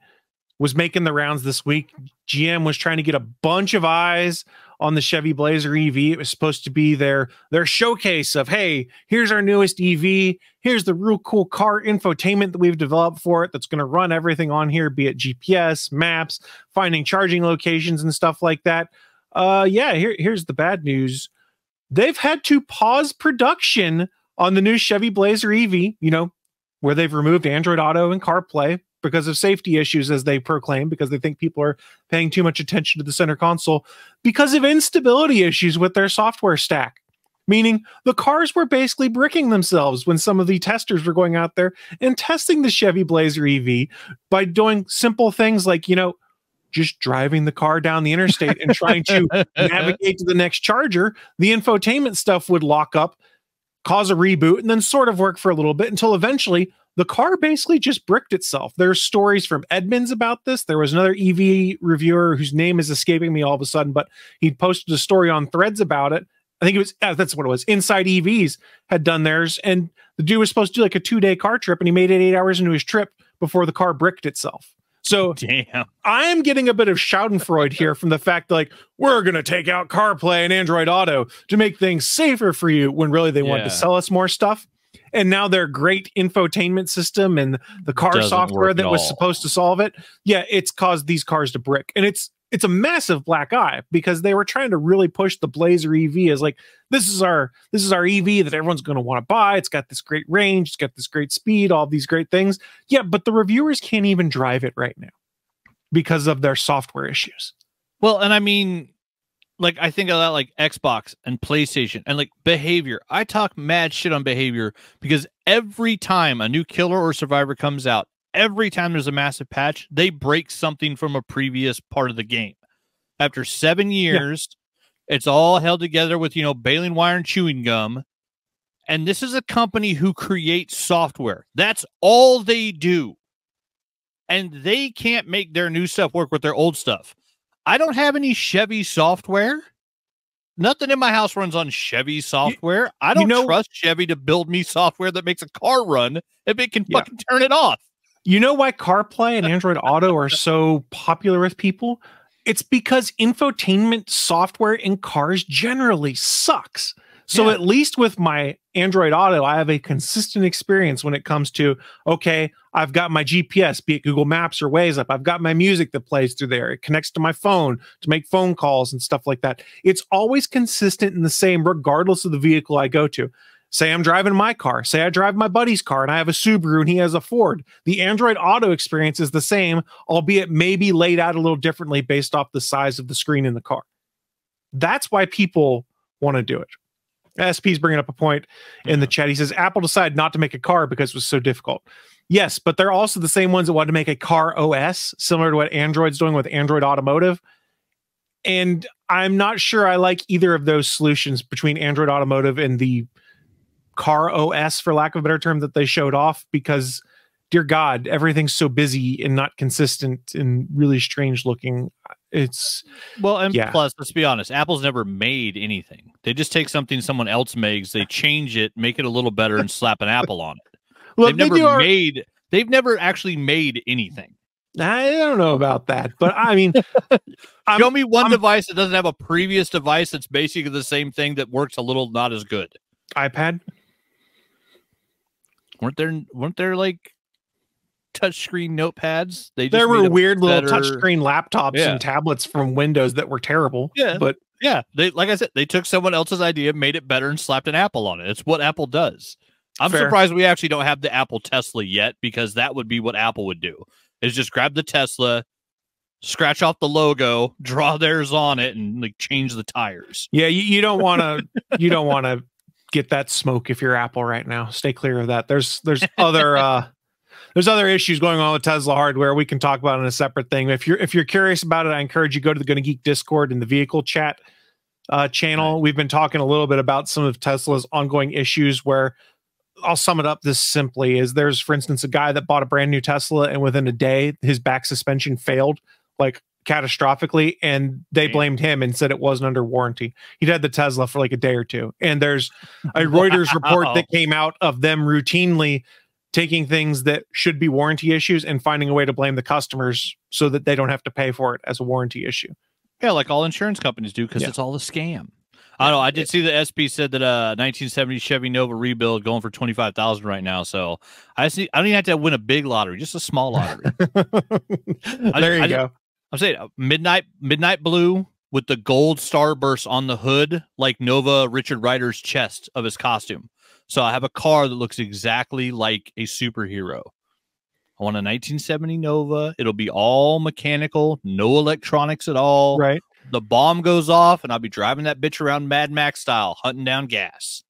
was making the rounds this week. GM was trying to get a bunch of eyes on the Chevy Blazer EV. It was supposed to be their showcase of, hey, here's our newest EV. Here's the real cool car infotainment that we've developed for it that's going to run everything on here, be it GPS, maps, finding charging locations and stuff like that. Here's the bad news. They've had to pause production on the new Chevy Blazer EV, where they've removed Android Auto and CarPlay because of safety issues, as they proclaim, because they think people are paying too much attention to the center console because of instability issues with their software stack. Meaning the cars were basically bricking themselves when some of the testers were going out there and testing the Chevy Blazer EV by doing simple things like, just driving the car down the interstate and trying to navigate to the next charger. The infotainment stuff would lock up, cause a reboot, and then sort of work for a little bit until eventually the car basically just bricked itself. There's stories from Edmunds about this. There was another EV reviewer whose name is escaping me all of a sudden, but he posted a story on Threads about it. I think it was, that's what it was. Inside EVs had done theirs, and the dude was supposed to do like a 2-day car trip, and he made it 8 hours into his trip before the car bricked itself. So damn, I am getting a bit of Schadenfreude here from the fact that, like, we're going to take out CarPlay and Android Auto to make things safer for you, when really they wanted to sell us more stuff. And now their great infotainment system and the car software that was supposed to solve it, it's caused these cars to brick. And it's a massive black eye, because they were trying to really push the Blazer EV as like, this is our EV that everyone's going to want to buy. It's got this great range, it's got this great speed, all these great things. Yeah, but the reviewers can't even drive it right now because of their software issues. Well, and I mean, like, I think of that, like Xbox and PlayStation and like behavior. I talk mad shit on behavior because every time a new killer or survivor comes out, every time there's a massive patch, they break something from a previous part of the game. After 7 years, it's all held together with, baling wire and chewing gum. And this is a company who creates software. That's all they do. And they can't make their new stuff work with their old stuff. I don't have any Chevy software. Nothing in my house runs on Chevy software. I don't trust Chevy to build me software that makes a car run if it can fucking turn it off. You know why CarPlay and Android Auto are so popular with people? It's because infotainment software in cars generally sucks. So at least with my Android Auto, I have a consistent experience when it comes to, okay, I've got my GPS, be it Google Maps or Waze up. I've got my music that plays through there. It connects to my phone to make phone calls and stuff like that. It's always consistent and the same regardless of the vehicle I go to. Say I'm driving my car. Say I drive my buddy's car and I have a Subaru and he has a Ford. The Android Auto experience is the same, albeit maybe laid out a little differently based off the size of the screen in the car. That's why people want to do it. SP's bringing up a point in the chat. He says, Apple decided not to make a car because it was so difficult. Yes, but they're also the same ones that wanted to make a car OS, similar to what Android's doing with Android Automotive. And I'm not sure I like either of those solutions between Android Automotive and the car OS, for lack of a better term, that they showed off, because dear God, everything's so busy and not consistent and really strange looking. It's plus, let's be honest, Apple's never made anything. They just take something someone else makes, they change it, make it a little better, and slap an Apple on it. Look, they've never actually made anything. I don't know about that, but I mean, show me one device that doesn't have a previous device that's basically the same thing that works a little not as good. iPad. Weren't there like touchscreen notepads? There were weird little touchscreen laptops and tablets from Windows that were terrible. Yeah, but they, like I said, they took someone else's idea, made it better, and slapped an Apple on it. It's what Apple does. I'm surprised we actually don't have the Apple Tesla yet, because that would be what Apple would do, is just grab the Tesla, scratch off the logo, draw theirs on it, and like change the tires. Yeah, you don't want to get that smoke if you're Apple right now. Stay clear of that. There's other there's other issues going on with Tesla hardware we can talk about in a separate thing. If you're curious about it, I encourage you to go to the Gonna Geek Discord and the vehicle chat channel. Right. We've been talking a little bit about some of Tesla's ongoing issues, where I'll sum it up this simply: is there's, for instance, a guy that bought a brand new Tesla and within a day his back suspension failed, like catastrophically, and they blamed him and said it wasn't under warranty. He'd had the Tesla for like a day or two, and there's a Reuters report that came out of them routinely taking things that should be warranty issues and finding a way to blame the customers so that they don't have to pay for it as a warranty issue. Yeah, like all insurance companies do, because it's all a scam. I don't know. I did see that SP said that 1970 Chevy Nova rebuild going for $25,000 right now. So I don't even have to win a big lottery, just a small lottery. There you go. I'm saying midnight blue with the gold starburst on the hood, like Nova Richard Rider's chest of his costume. So I have a car that looks exactly like a superhero. I want a 1970 Nova. It'll be all mechanical, no electronics at all. Right. The bomb goes off, and I'll be driving that bitch around Mad Max style, hunting down gas.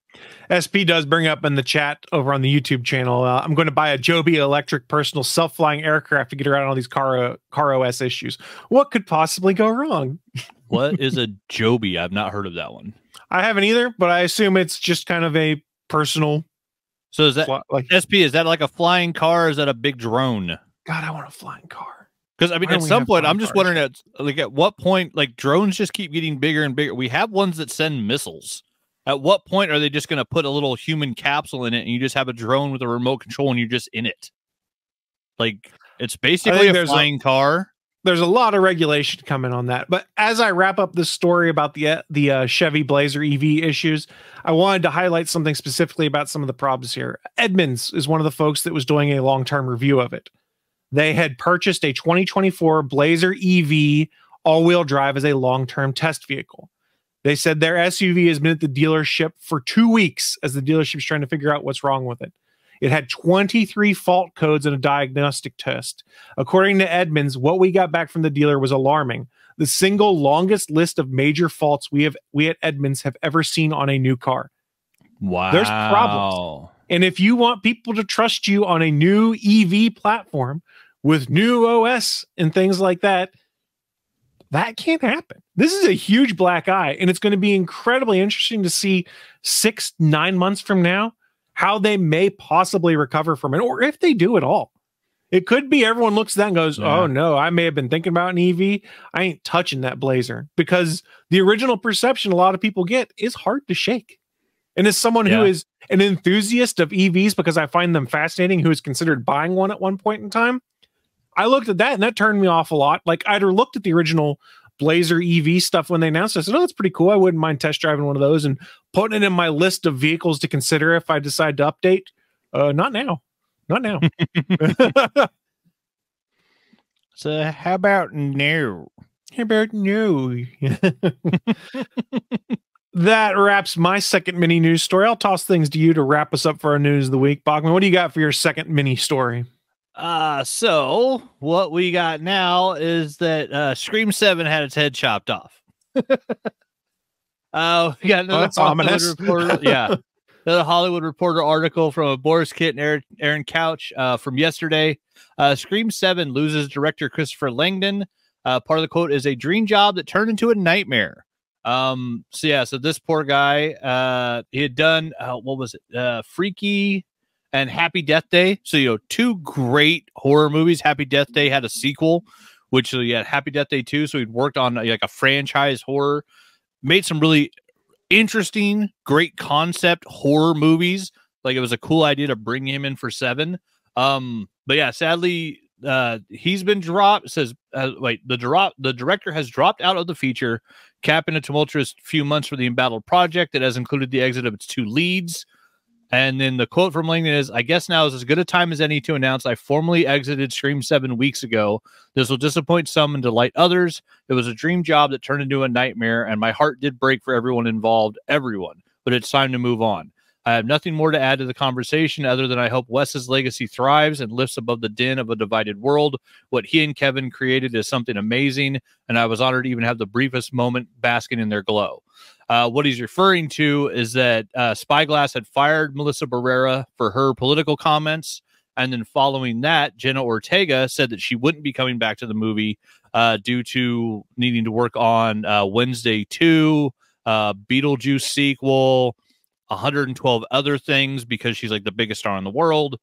SP does bring up in the chat over on the YouTube channel, I'm going to buy a Joby electric personal self-flying aircraft to get around all these car OS issues. What could possibly go wrong? What is a Joby? I've not heard of that one. I haven't either, but I assume it's just kind of a personal. So is that SP? Is that like a flying car? Or is that a big drone? God, I want a flying car. Because I mean, at some point, I'm just wondering at what point, like, drones just keep getting bigger and bigger. We have ones that send missiles. At what point are they just going to put a little human capsule in it, and you just have a drone with a remote control, and you're just in it? Like, it's basically a flying car. There's a lot of regulation coming on that. But as I wrap up this story about the Chevy Blazer EV issues, I wanted to highlight something specifically about some of the problems here. Edmunds is one of the folks that was doing a long-term review of it. They had purchased a 2024 Blazer EV all-wheel drive as a long-term test vehicle. They said their SUV has been at the dealership for 2 weeks as the dealership's trying to figure out what's wrong with it. It had 23 fault codes in a diagnostic test. According to Edmunds, what we got back from the dealer was alarming. The single longest list of major faults we at Edmunds have ever seen on a new car. Wow. There's problems. And if you want people to trust you on a new EV platform with new OS and things like that, that can't happen. This is a huge black eye, and it's going to be incredibly interesting to see 6-9 months from now how they may possibly recover from it, or if they do at all. It could be everyone looks at that and goes, oh no, I may have been thinking about an EV. I ain't touching that Blazer, because the original perception a lot of people get is hard to shake. And as someone who is an enthusiast of EVs, because I find them fascinating, who has considered buying one at one point in time, I looked at that and that turned me off a lot. Like, I'd looked at the original Blazer EV stuff when they announced it. I said, oh, that's pretty cool. I wouldn't mind test driving one of those and putting it in my list of vehicles to consider if I decide to update. Not now. Not now. So how about no? How about no? That wraps my second mini news story. I'll toss things to you to wrap us up for our news of the week. Bachman, what do you got for your second mini story? So what we got now is that Scream VII had its head chopped off. We got another that's ominous. Reporter, yeah, another Hollywood Reporter article from Boris Kitt and Aaron Couch from yesterday. Scream VII loses director Christopher Langdon. Part of the quote is a dream job that turned into a nightmare. So this poor guy, he had done what was it? Freaky and Happy Death Day. So, two great horror movies. Happy Death Day had a sequel, which he had Happy Death Day 2. So he'd worked on like a franchise horror, made some really interesting, great concept horror movies. Like, it was a cool idea to bring him in for 7. But yeah, sadly, he's been dropped. It says, the director has dropped out of the feature, capping a tumultuous few months for the embattled project that has included the exit of its 2 leads. And then the quote from Langdon is, I guess now is as good a time as any to announce I formally exited Scream 7 weeks ago. This will disappoint some and delight others. It was a dream job that turned into a nightmare, and my heart did break for everyone involved, but it's time to move on. I have nothing more to add to the conversation other than I hope Wes's legacy thrives and lifts above the din of a divided world. What he and Kevin created is something amazing, and I was honored to even have the briefest moment basking in their glow. What he's referring to is that Spyglass had fired Melissa Barrera for her political comments, and then following that, Jenna Ortega said that she wouldn't be coming back to the movie due to needing to work on Wednesday 2, Beetlejuice sequel, 112 other things, because she's like the biggest star in the world.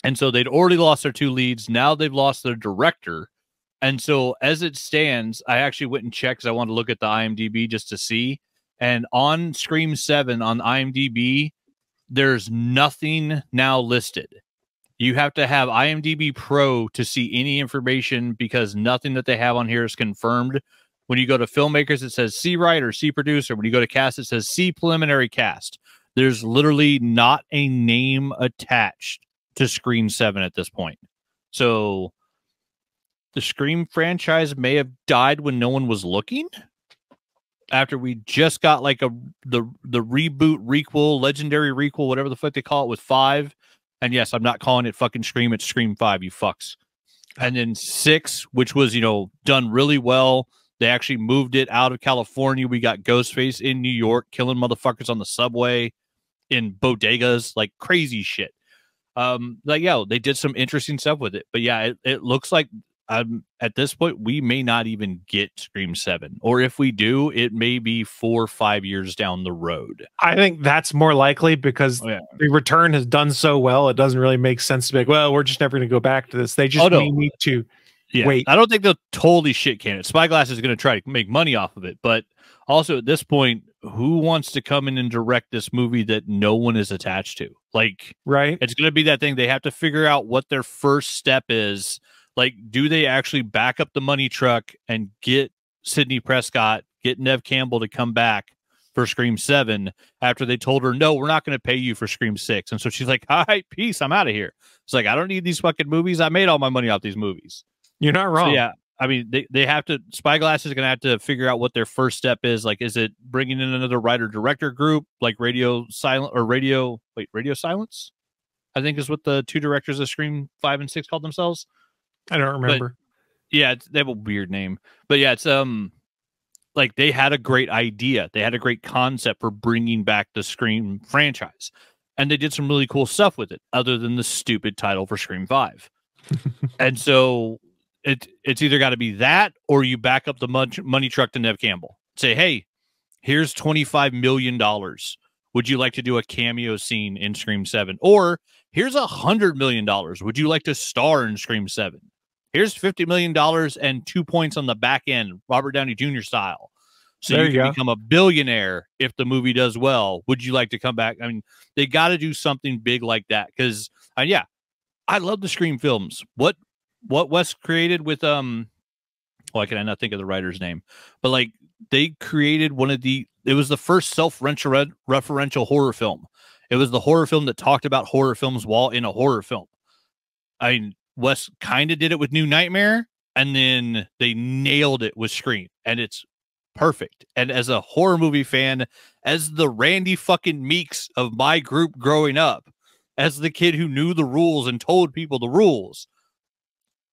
And so they'd already lost their 2 leads. Now they've lost their director. And so as it stands, I actually went and checked because I wanted to look at the IMDb just to see. And on Scream 7 on IMDb, there's nothing now listed. You have to have IMDb Pro to see any information because nothing that they have on here is confirmed. When you go to filmmakers, it says see writer, see producer. When you go to cast, it says see preliminary cast. There's literally not a name attached to Scream 7 at this point. So the Scream franchise may have died when no one was looking. After we just got like the reboot, requel, legendary requel, whatever the fuck they call it, with 5. And yes, I'm not calling it fucking Scream. It's Scream 5, you fucks. And then 6, which was, done really well. They actually moved it out of California. We got Ghostface in New York, killing motherfuckers on the subway, in bodegas, like crazy shit. They did some interesting stuff with it. But yeah, it looks like at this point, we may not even get Scream 7. Or if we do, it may be 4 or 5 years down the road. I think that's more likely because the return has done so well. It doesn't really make sense to be like, well, we're just never going to go back to this. They just may need to wait. I don't think they'll totally shit can it. Spyglass is going to try to make money off of it. But also at this point, who wants to come in and direct this movie that no one is attached to? Like, right? It's going to be that thing. They have to figure out what their first step is. Like, do they actually back up the money truck and get Sidney Prescott, get Neve Campbell to come back for Scream 7 after they told her, no, we're not going to pay you for Scream 6. And so she's like, all right, peace, I'm out of here. It's like, I don't need these fucking movies. I made all my money off these movies. You're not wrong. So, yeah. I mean, they have to, Spyglass is going to have to figure out what their first step is. Like, is it bringing in another writer-director group like Radio Silence? I think is what the 2 directors of Scream 5 and 6 called themselves. I don't remember. But, yeah, they have a weird name. But yeah, it's like they had a great idea. They had a great concept for bringing back the Scream franchise. And they did some really cool stuff with it, other than the stupid title for Scream 5. And so it's either got to be that, or you back up the money truck to Neve Campbell. Say, hey, here's $25 million. Would you like to do a cameo scene in Scream 7? Or here's $100 million. Would you like to star in Scream 7? Here's $50 million and 2 points on the back end, Robert Downey Jr. style. So you can become a billionaire if the movie does well. Would you like to come back? I mean, they got to do something big like that because, I love the Scream films. What Wes created with why can I not think of the writer's name? But like they created it was the first self-referential horror film. It was the horror film that talked about horror films while in a horror film. I mean, Wes kind of did it with New Nightmare, and then they nailed it with Scream, and it's perfect. And as a horror movie fan, as the Randy fucking Meeks of my group growing up, as the kid who knew the rules and told people the rules,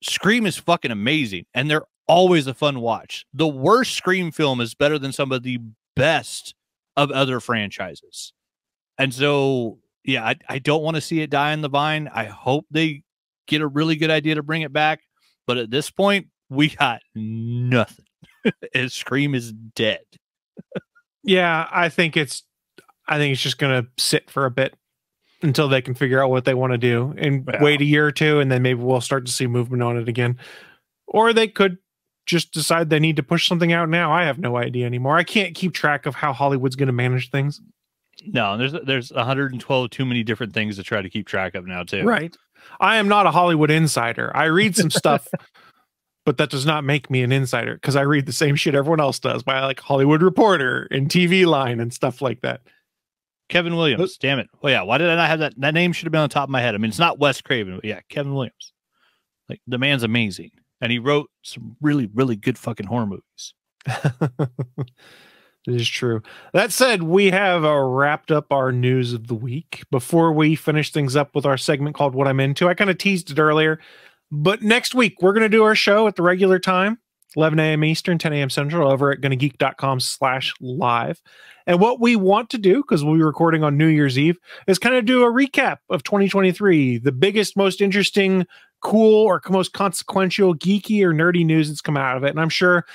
Scream is fucking amazing, and they're always a fun watch. The worst Scream film is better than some of the best of other franchises. And so, yeah, I don't want to see it die on the vine. I hope they get a really good idea to bring it back. But at this point, we got nothing. Scream is dead. Yeah, I think it's just going to sit for a bit until they can figure out what they want to do and wait a year or two, and then maybe we'll start to see movement on it again. Or they could just decide they need to push something out now. I have no idea anymore. I can't keep track of how Hollywood's going to manage things. No, there's 112 too many different things to try to keep track of now too. Right. I am not a Hollywood insider. I read some stuff, but that does not make me an insider because I read the same shit everyone else does by like Hollywood Reporter and TV Line and stuff like that. Kevin Williams, damn it. Well, yeah, why did I not have that? That name should have been on top of my head. I mean, it's not Wes Craven, but yeah, Kevin Williams. Like, the man's amazing. And he wrote some really, really good fucking horror movies. It is true. That said, we have wrapped up our news of the week. Before we finish things up with our segment called What I'm Into, I kind of teased it earlier, but next week we're going to do our show at the regular time, 11 a.m. Eastern, 10 a.m. Central, over at GonnaGeek.com/live. And what we want to do, because we'll be recording on New Year's Eve, is kind of do a recap of 2023, the biggest, most interesting, cool, or most consequential, geeky, or nerdy news that's come out of it. And I'm sure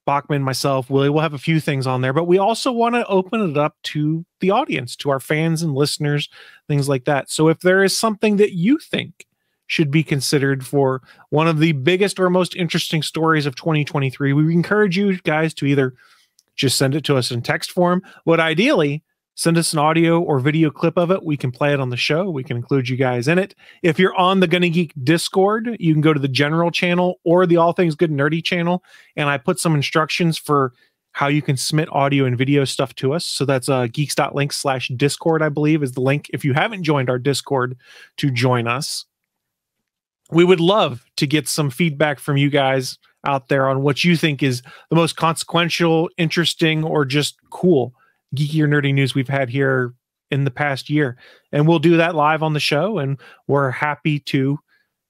Bachman, myself, Willie, will have a few things on there, but we also want to open it up to the audience, to our fans and listeners, things like that. So if there is something that you think should be considered for one of the biggest or most interesting stories of 2023, we encourage you guys to either just send it to us in text form, but ideally send us an audio or video clip of it. We can play it on the show. We can include you guys in it. If you're on the Gonna Geek Discord, you can go to the general channel or the All Things Good Nerdy channel. And I put some instructions for how you can submit audio and video stuff to us. So that's geeks.link/Discord, I believe, is the link. If you haven't joined our Discord, to join us. We would love to get some feedback from you guys out there on what you think is the most consequential, interesting, or just cool geeky or nerdy news we've had here in the past year. And we'll do that live on the show, and we're happy to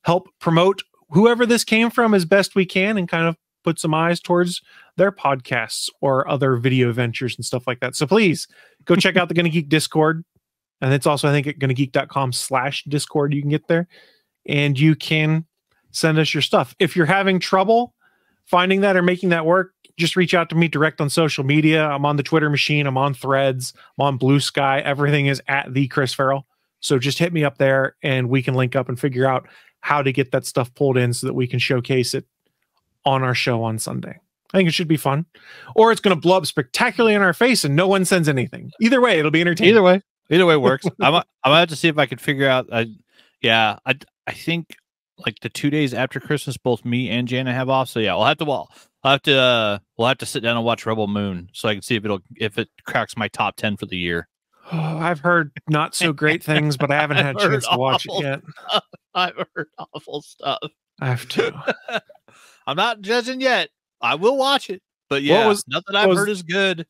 help promote whoever this came from as best we can and kind of put some eyes towards their podcasts or other video ventures and stuff like that. So please go check out the Gonna Geek Discord. And it's also, I think, at GonnaGeek.com/Discord. You can get there and you can send us your stuff. If you're having trouble finding that or making that work, just reach out to me direct on social media. I'm on the Twitter machine. I'm on Threads. I'm on Blue Sky. Everything is at the Chris Farrell. So just hit me up there and we can link up and figure out how to get that stuff pulled in so that we can showcase it on our show on Sunday. I think it should be fun. Or it's going to blow up spectacularly in our face and no one sends anything. Either way, it'll be entertaining. Either way works. I'm going to have to see if I can figure out. I think like the 2 days after Christmas, both me and Jana have off. So yeah, we'll have to sit down and watch Rebel Moon so I can see if it cracks my top 10 for the year. Oh, I've heard not so great things, but I haven't had a chance to watch it yet. I've heard awful stuff. I have to. I'm not judging yet. I will watch it, but yeah, nothing I've heard is good.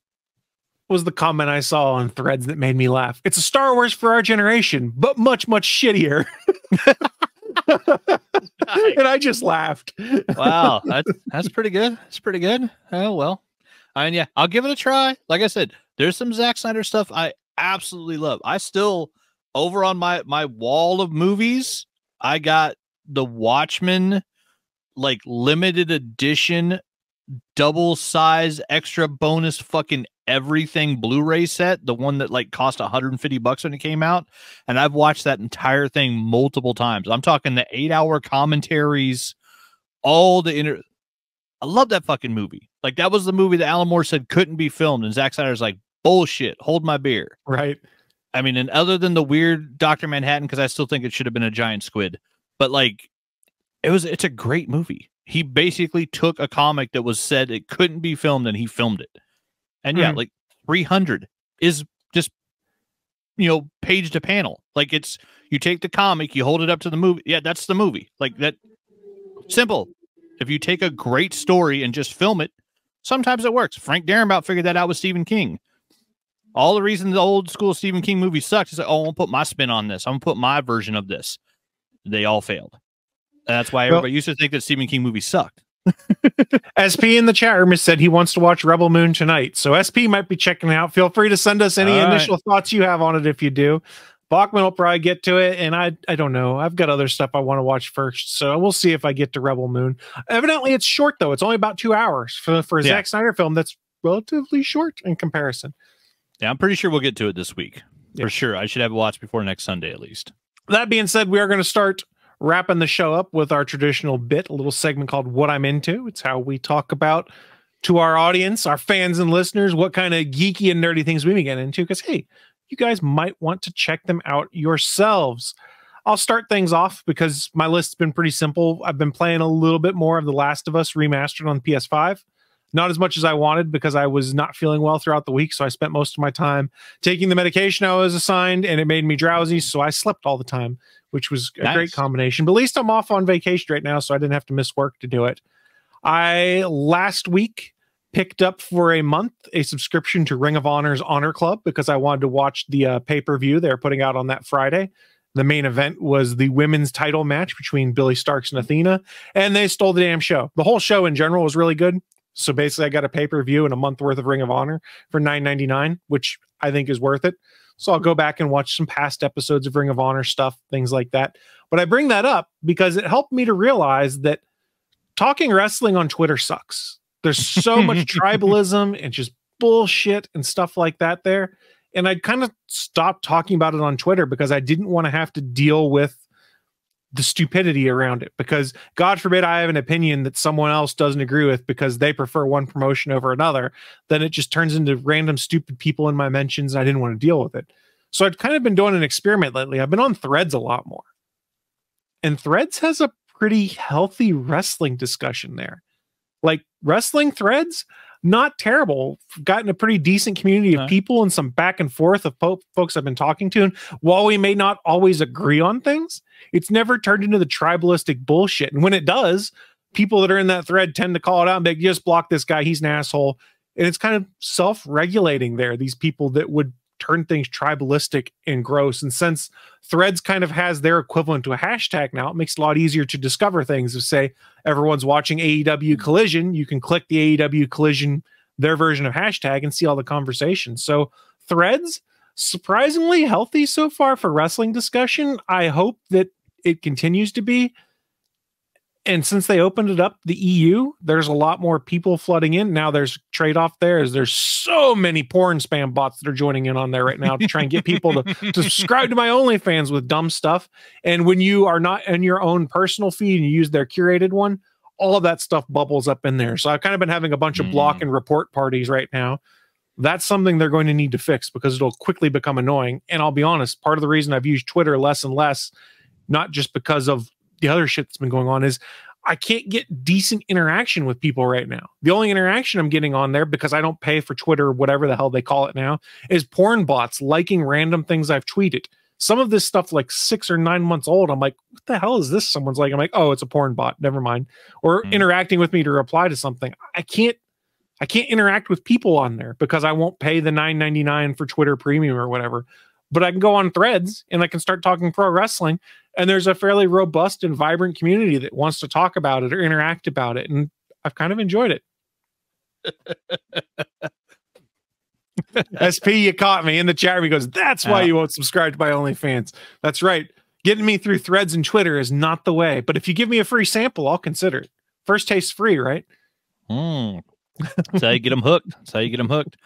Was the comment I saw on Threads that made me laugh? It's a Star Wars for our generation, but much, much shittier. And I just laughed. Wow, that's pretty good. That's pretty good. Oh well, yeah, I'll give it a try. Like I said, there's some Zack Snyder stuff I absolutely love. I still, over on my wall of movies, I got the Watchmen like limited edition, double size, extra bonus fucking everything Blu-ray set, the one that like cost $150 when it came out, and I've watched that entire thing multiple times. I'm talking the 8-hour commentaries, all the I love that fucking movie. Like, that was the movie that Alan Moore said couldn't be filmed, and Zack Snyder's like, bullshit, hold my beer. Right. I mean, and other than the weird Dr. Manhattan, because I still think it should have been a giant squid, but like, it's a great movie. He basically took a comic that was said it couldn't be filmed and he filmed it. And yeah, like 300 is just, page to panel. Like you take the comic, you hold it up to the movie. Yeah, that's the movie. Like that simple. If you take a great story and just film it, sometimes it works. Frank Darabont figured that out with Stephen King. All the reason the old school Stephen King movie sucks is like, I'm going to put my spin on this. I'm going to put my version of this. They all failed. That's why everybody used to think that Stephen King movies sucked. SP in the chat room has said he wants to watch Rebel Moon tonight. So SP might be checking it out. Feel free to send us any initial thoughts you have on it if you do. Bachman will probably get to it, and I don't know. I've got other stuff I want to watch first, so we'll see if I get to Rebel Moon. Evidently, it's short, though. It's only about 2 hours for a Zack Snyder film that's relatively short in comparison. Yeah, I'm pretty sure we'll get to it this week. For sure. I should have it watched before next Sunday, at least. That being said, we are going to start wrapping the show up with our traditional bit, a little segment called What I'm Into. It's how we talk about to our audience, our fans and listeners, what kind of geeky and nerdy things we may get into, because, hey, you guys might want to check them out yourselves. I'll start things off because my list's been pretty simple. I've been playing a little bit more of The Last of Us remastered on PS5. Not as much as I wanted because I was not feeling well throughout the week, so I spent most of my time taking the medication I was assigned, and it made me drowsy, so I slept all the time, which was a great combination. But at least I'm off on vacation right now, so I didn't have to miss work to do it. I, last week, picked up for a month a subscription to Ring of Honor's Honor Club because I wanted to watch the pay-per-view they're putting out on that Friday. The main event was the women's title match between Billy Starks and Athena, and they stole the damn show. The whole show in general was really good. So basically, I got a pay-per-view and a month worth of Ring of Honor for $9.99, which I think is worth it. So I'll go back and watch some past episodes of Ring of Honor stuff, things like that. But I bring that up because it helped me to realize that talking wrestling on Twitter sucks. There's so much tribalism and just bullshit and stuff like that there. And I kind of stopped talking about it on Twitter because I didn't want to have to deal with the stupidity around it, because God forbid I have an opinion that someone else doesn't agree with because they prefer one promotion over another, then it just turns into random stupid people in my mentions, and I didn't want to deal with it. So I've kind of been doing an experiment lately. I've been on Threads a lot more, and Threads has a pretty healthy wrestling discussion there. Like wrestling threads, not terrible. Gotten a pretty decent community of people and some back and forth of folks I've been talking to. And while we may not always agree on things, it's never turned into the tribalistic bullshit. And when it does, people that are in that thread tend to call it out and be like, just block this guy, he's an asshole. And it's kind of self-regulating there, these people that would turn things tribalistic and gross. And since Threads kind of has their equivalent to a hashtag now, it makes it a lot easier to discover things. If, say, everyone's watching AEW Collision, you can click the AEW Collision, their version of hashtag, and see all the conversations. So Threads, surprisingly healthy so far for wrestling discussion. I hope that it continues to be. And since they opened it up, the EU, there's a lot more people flooding in. Now there's trade-off there, as there's so many porn spam bots that are joining in on there right now to try and get people to subscribe to my OnlyFans with dumb stuff. And when you are not in your own personal feed and you use their curated one, all of that stuff bubbles up in there. So I've kind of been having a bunch of block and report parties right now. That's something they're going to need to fix because it'll quickly become annoying. And I'll be honest, part of the reason I've used Twitter less and less, not just because of the other shit that's been going on, is I can't get decent interaction with people right now. The only interaction I'm getting on there, because I don't pay for Twitter, whatever the hell they call it now, is porn bots liking random things I've tweeted. Some of this stuff like 6 or 9 months old. I'm like, what the hell is this? Someone's like, I'm like, oh, it's a porn bot. Never mind. Or interacting with me to reply to something. I can't interact with people on there because I won't pay the $9.99 for Twitter Premium or whatever. But I can go on Threads and I can start talking pro wrestling. And there's a fairly robust and vibrant community that wants to talk about it or interact about it. And I've kind of enjoyed it. SP, you caught me in the chat room. He goes, that's why you won't subscribe to my OnlyFans. That's right. Getting me through Threads and Twitter is not the way. But if you give me a free sample, I'll consider it. First taste free, right? That's how you get them hooked. That's how you get them hooked.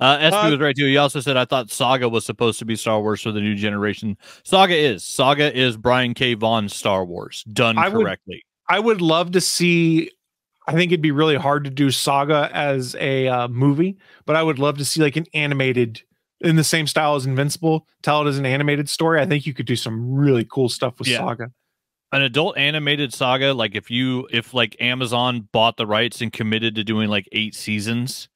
SP was right too. He also said, I thought Saga was supposed to be Star Wars for the new generation. Saga is Brian K. Vaughan's Star Wars done correctly. I would love to see, I think it'd be really hard to do Saga as a movie, but I would love to see like an animated, in the same style as Invincible, tell it as an animated story. I think you could do some really cool stuff with Saga. an adult animated saga, like if like Amazon bought the rights and committed to doing like 8 seasons,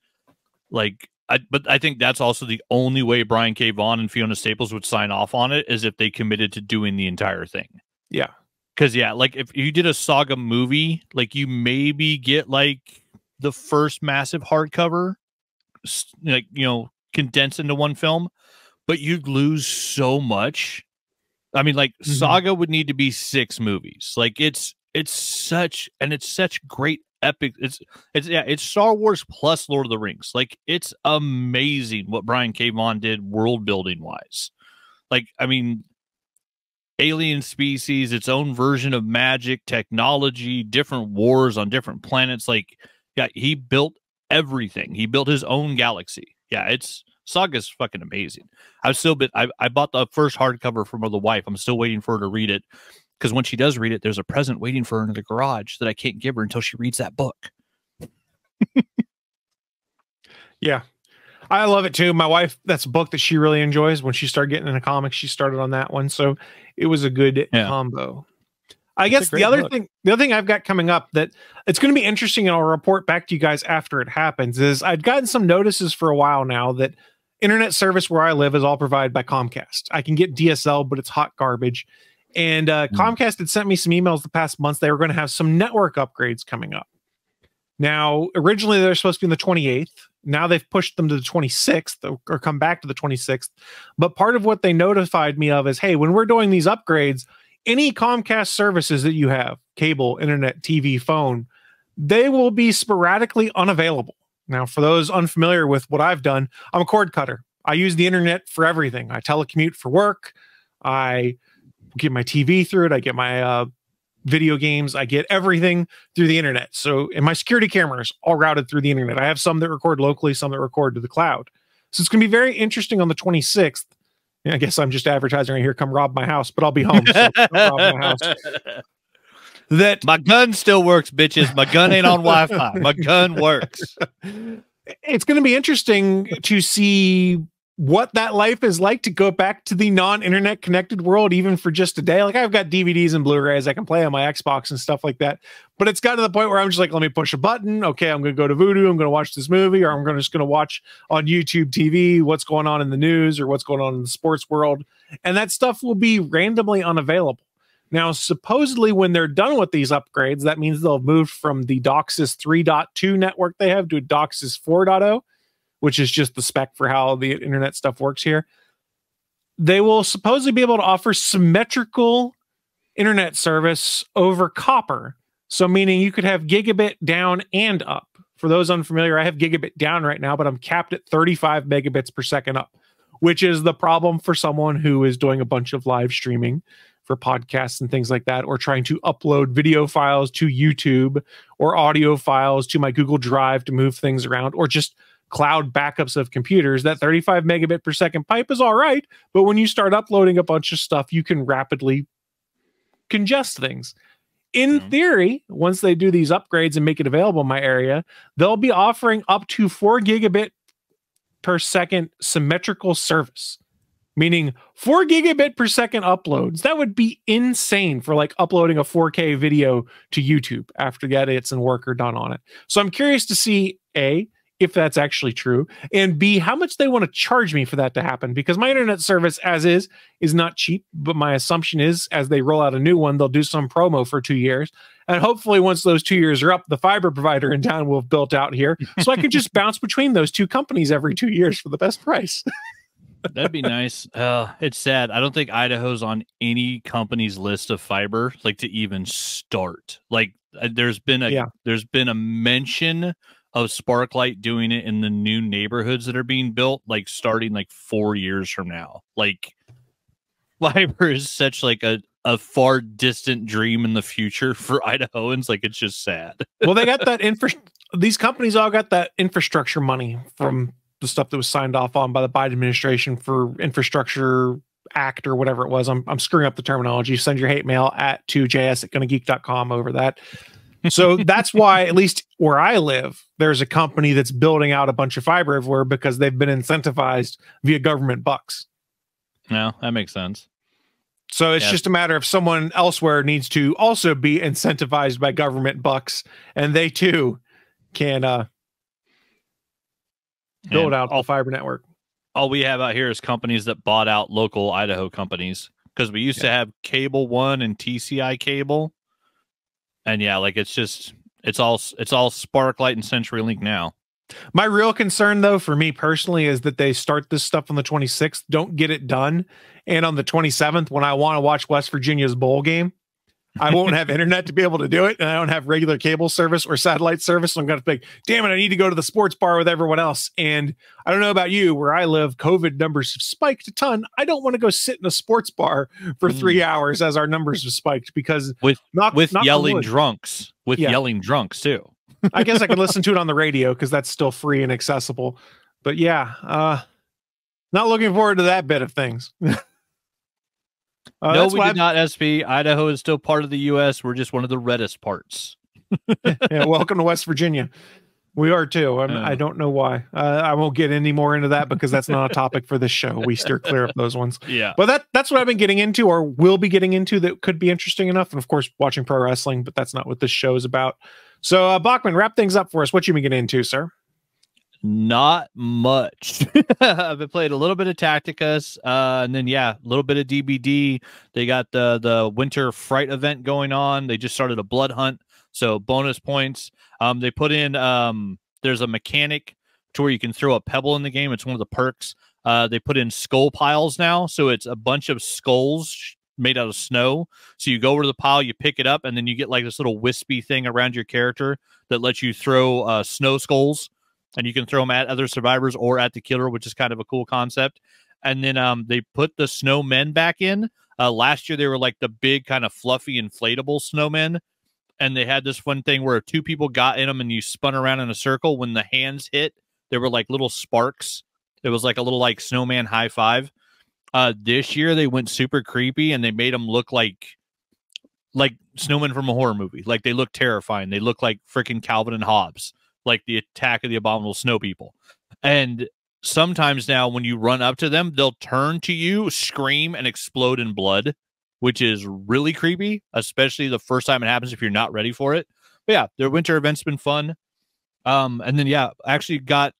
like but I think that's also the only way Brian K. Vaughan and Fiona Staples would sign off on it, is if they committed to doing the entire thing. Yeah. Because like if you did a saga movie, like you maybe get like the first massive hardcover, like, condensed into one film, but you'd lose so much. I mean, like Saga would need to be 6 movies. Like it's such great epic. It's Star Wars plus Lord of the Rings. Like it's amazing what Brian K. Vaughan did world building wise. Like, I mean, alien species, its own version of magic, technology, different wars on different planets. Like, yeah, he built everything. He built his own galaxy. Yeah, Saga's fucking amazing. I bought the first hardcover from the wife. I'm still waiting for her to read it, because when she does read it, there's a present waiting for her in the garage that I can't give her until she reads that book. Yeah, I love it too. My wife, that's a book that she really enjoys. When she started getting into comics, she started on that one, so it was a good combo. I guess the other thing I've got coming up that it's going to be interesting, and I'll report back to you guys after it happens, is I'd gotten some notices for a while now that internet service where I live is all provided by Comcast. I can get DSL, but it's hot garbage. And Comcast had sent me some emails the past months. They were going to have some network upgrades coming up. Now, originally they're supposed to be on the 28th. Now they've pushed them to the 26th, or come back to the 26th. But part of what they notified me of is, hey, when we're doing these upgrades, any Comcast services that you have, cable, internet, TV, phone, they will be sporadically unavailable. Now, for those unfamiliar with what I've done, I'm a cord cutter. I use the internet for everything. I telecommute for work. I get my TV through it. I get my video games. I get everything through the internet. So, and my security cameras all routed through the internet. I have some that record locally, some that record to the cloud. So it's going to be very interesting on the 26th. I guess I'm just advertising right here. Come rob my house, but I'll be home. So come rob my house. That my gun still works, bitches. My gun ain't on Wi-Fi. My gun works. It's going to be interesting to see what that life is like, to go back to the non-internet connected world, even for just a day. Like, I've got DVDs and Blu-rays I can play on my Xbox and stuff like that. But it's got to the point where I'm just like, let me push a button. Okay, I'm going to go to Vudu. I'm going to watch this movie, or I'm just going to watch on YouTube TV what's going on in the news or what's going on in the sports world. And that stuff will be randomly unavailable. Now, supposedly when they're done with these upgrades, that means they'll move from the DOCSIS 3.2 network they have to a DOCSIS 4.0, which is just the spec for how the internet stuff works here. They will supposedly be able to offer symmetrical internet service over copper. So meaning you could have gigabit down and up. For those unfamiliar, I have gigabit down right now, but I'm capped at 35 megabits per second up, which is the problem for someone who is doing a bunch of live streaming for podcasts and things like that, or trying to upload video files to YouTube or audio files to my Google Drive to move things around, or just cloud backups of computers. That 35 megabit per second pipe is all right, but when you start uploading a bunch of stuff, you can rapidly congest things. In theory, once they do these upgrades and make it available in my area, they'll be offering up to 4 gigabit per second symmetrical service, meaning 4 gigabit per second uploads. That would be insane for like uploading a 4K video to YouTube after the edits and work are done on it. So I'm curious to see, A, if that's actually true, and B, how much they want to charge me for that to happen, because my internet service as is not cheap. But my assumption is, as they roll out a new one, they'll do some promo for 2 years, and hopefully once those 2 years are up, the fiber provider in town will have built out here, so I can just bounce between those two companies every 2 years for the best price. That'd be nice. It's sad. I don't think Idaho's on any company's list of fiber, like, to even start. Like, there's been a mention of Sparklight doing it in the new neighborhoods that are being built, like starting like 4 years from now. Like, fiber is such like a far distant dream in the future for Idahoans. Like, it's just sad. Well, they got that these companies all got that infrastructure money from the stuff that was signed off on by the Biden administration for Infrastructure Act or whatever it was. I'm screwing up the terminology. Send your hate mail to js@gonnageek.com over that. So that's why, at least where I live, there's a company that's building out a bunch of fiber everywhere, because they've been incentivized via government bucks. No, that makes sense. So it's just a matter of someone elsewhere needs to also be incentivized by government bucks, and they too can build out the fiber network. All we have out here is companies that bought out local Idaho companies, because we used to have Cable One and TCI Cable, and like it's all Sparklight and CenturyLink now. My real concern, though, for me personally, is that they start this stuff on the 26th, don't get it done, and on the 27th, when I want to watch West Virginia's bowl game, I won't have internet to be able to do it, and I don't have regular cable service or satellite service, so I'm going to think, damn it, I need to go to the sports bar with everyone else. And I don't know about you, where I live, COVID numbers have spiked a ton. I don't want to go sit in a sports bar for 3 hours as our numbers have spiked, because with yelling drunks, yelling drunks too. I guess I could listen to it on the radio because that's still free and accessible. But yeah, not looking forward to that bit of things. No, we did not, SP. Idaho is still part of the U.S. We're just one of the reddest parts. Yeah, welcome to West Virginia. We are too. I don't know why. I won't get any more into that because that's not a topic for this show. We steer clear of those ones. Yeah. But that's what I've been getting into, or will be getting into, that could be interesting enough. And of course, watching pro wrestling, but that's not what this show is about. So, Bachman, wrap things up for us. What you been getting into, sir? Not much. I've been playing a little bit of Tacticus, and then a little bit of DBD. They got the Winter Fright event going on. They just started a blood hunt, so bonus points. They put in there's a mechanic to where you can throw a pebble in the game. It's one of the perks. They put in skull piles now, so it's a bunch of skulls made out of snow. So you go over to the pile, you pick it up, and then you get like this little wispy thing around your character that lets you throw snow skulls, and you can throw them at other survivors or at the killer, which is kind of a cool concept. And then they put the snowmen back in. Last year they were like the big kind of fluffy inflatable snowmen, and they had this fun thing where 2 people got in them and you spun around in a circle. When the hands hit, there were like little sparks. It was like a little like snowman high five. This year they went super creepy and they made them look like snowmen from a horror movie. Like they look terrifying. They look like freaking Calvin and Hobbes, like the Attack of the Abominable Snow People. And sometimes now when you run up to them, they'll turn to you, scream, and explode in blood, which is really creepy, especially the first time it happens if you're not ready for it. But yeah, their winter event's been fun. And then I actually I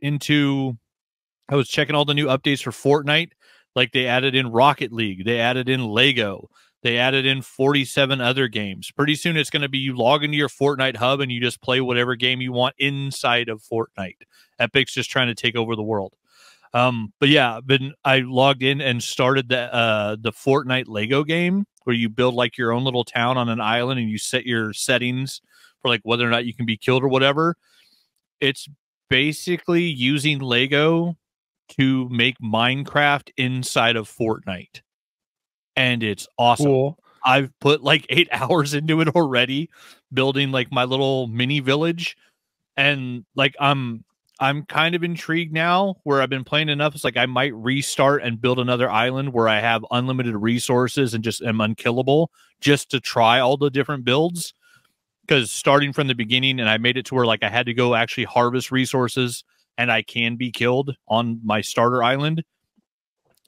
was checking all the new updates for Fortnite. Like they added in Rocket League, they added in Lego, they added in 47 other games. Pretty soon it's going to be you log into your Fortnite hub and you just play whatever game you want inside of Fortnite. Epic's just trying to take over the world. But yeah, I logged in and started the Fortnite Lego game where you build like your own little town on an island and you set your settings for like whether or not you can be killed or whatever. It's basically using Lego to make Minecraft inside of Fortnite, and it's awesome. Cool. I've put like 8 hours into it already, building like my little mini village, and like I'm kind of intrigued now where I've been playing enough. It's like I might restart and build another island where I have unlimited resources and just am unkillable, just to try all the different builds. Because starting from the beginning, and I made it to where like I had to go actually harvest resources and I can be killed on my starter island.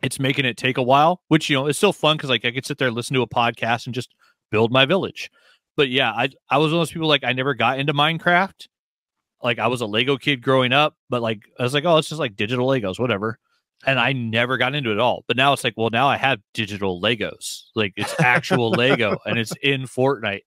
It's making it take a while, which, it's still fun because like I could sit there and listen to a podcast and just build my village. But yeah, I was one of those people, like I never got into Minecraft. Like I was a Lego kid growing up, but like I was like, oh, it's just like digital Legos, whatever. And I never got into it at all. But now it's like, well, now I have digital Legos. Like it's actual Lego and it's in Fortnite.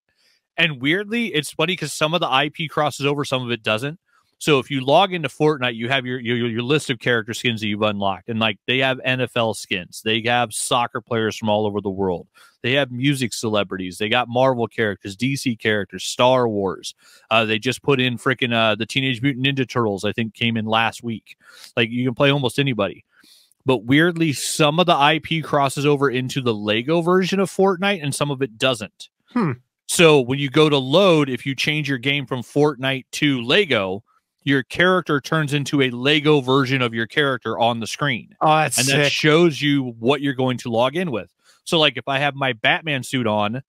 And weirdly, it's funny because some of the IP crosses over, some of it doesn't. So if you log into Fortnite, you have your list of character skins that you've unlocked. And like they have NFL skins. They have soccer players from all over the world. They have music celebrities. They got Marvel characters, DC characters, Star Wars. They just put in freaking the Teenage Mutant Ninja Turtles, I think came in last week. Like you can play almost anybody. But weirdly, some of the IP crosses over into the Lego version of Fortnite and some of it doesn't. So when you go to load, if you change your game from Fortnite to Lego, your character turns into a Lego version of your character on the screen. Oh, that's sick. That shows you what you're going to log in with. So like if I have my Batman suit on,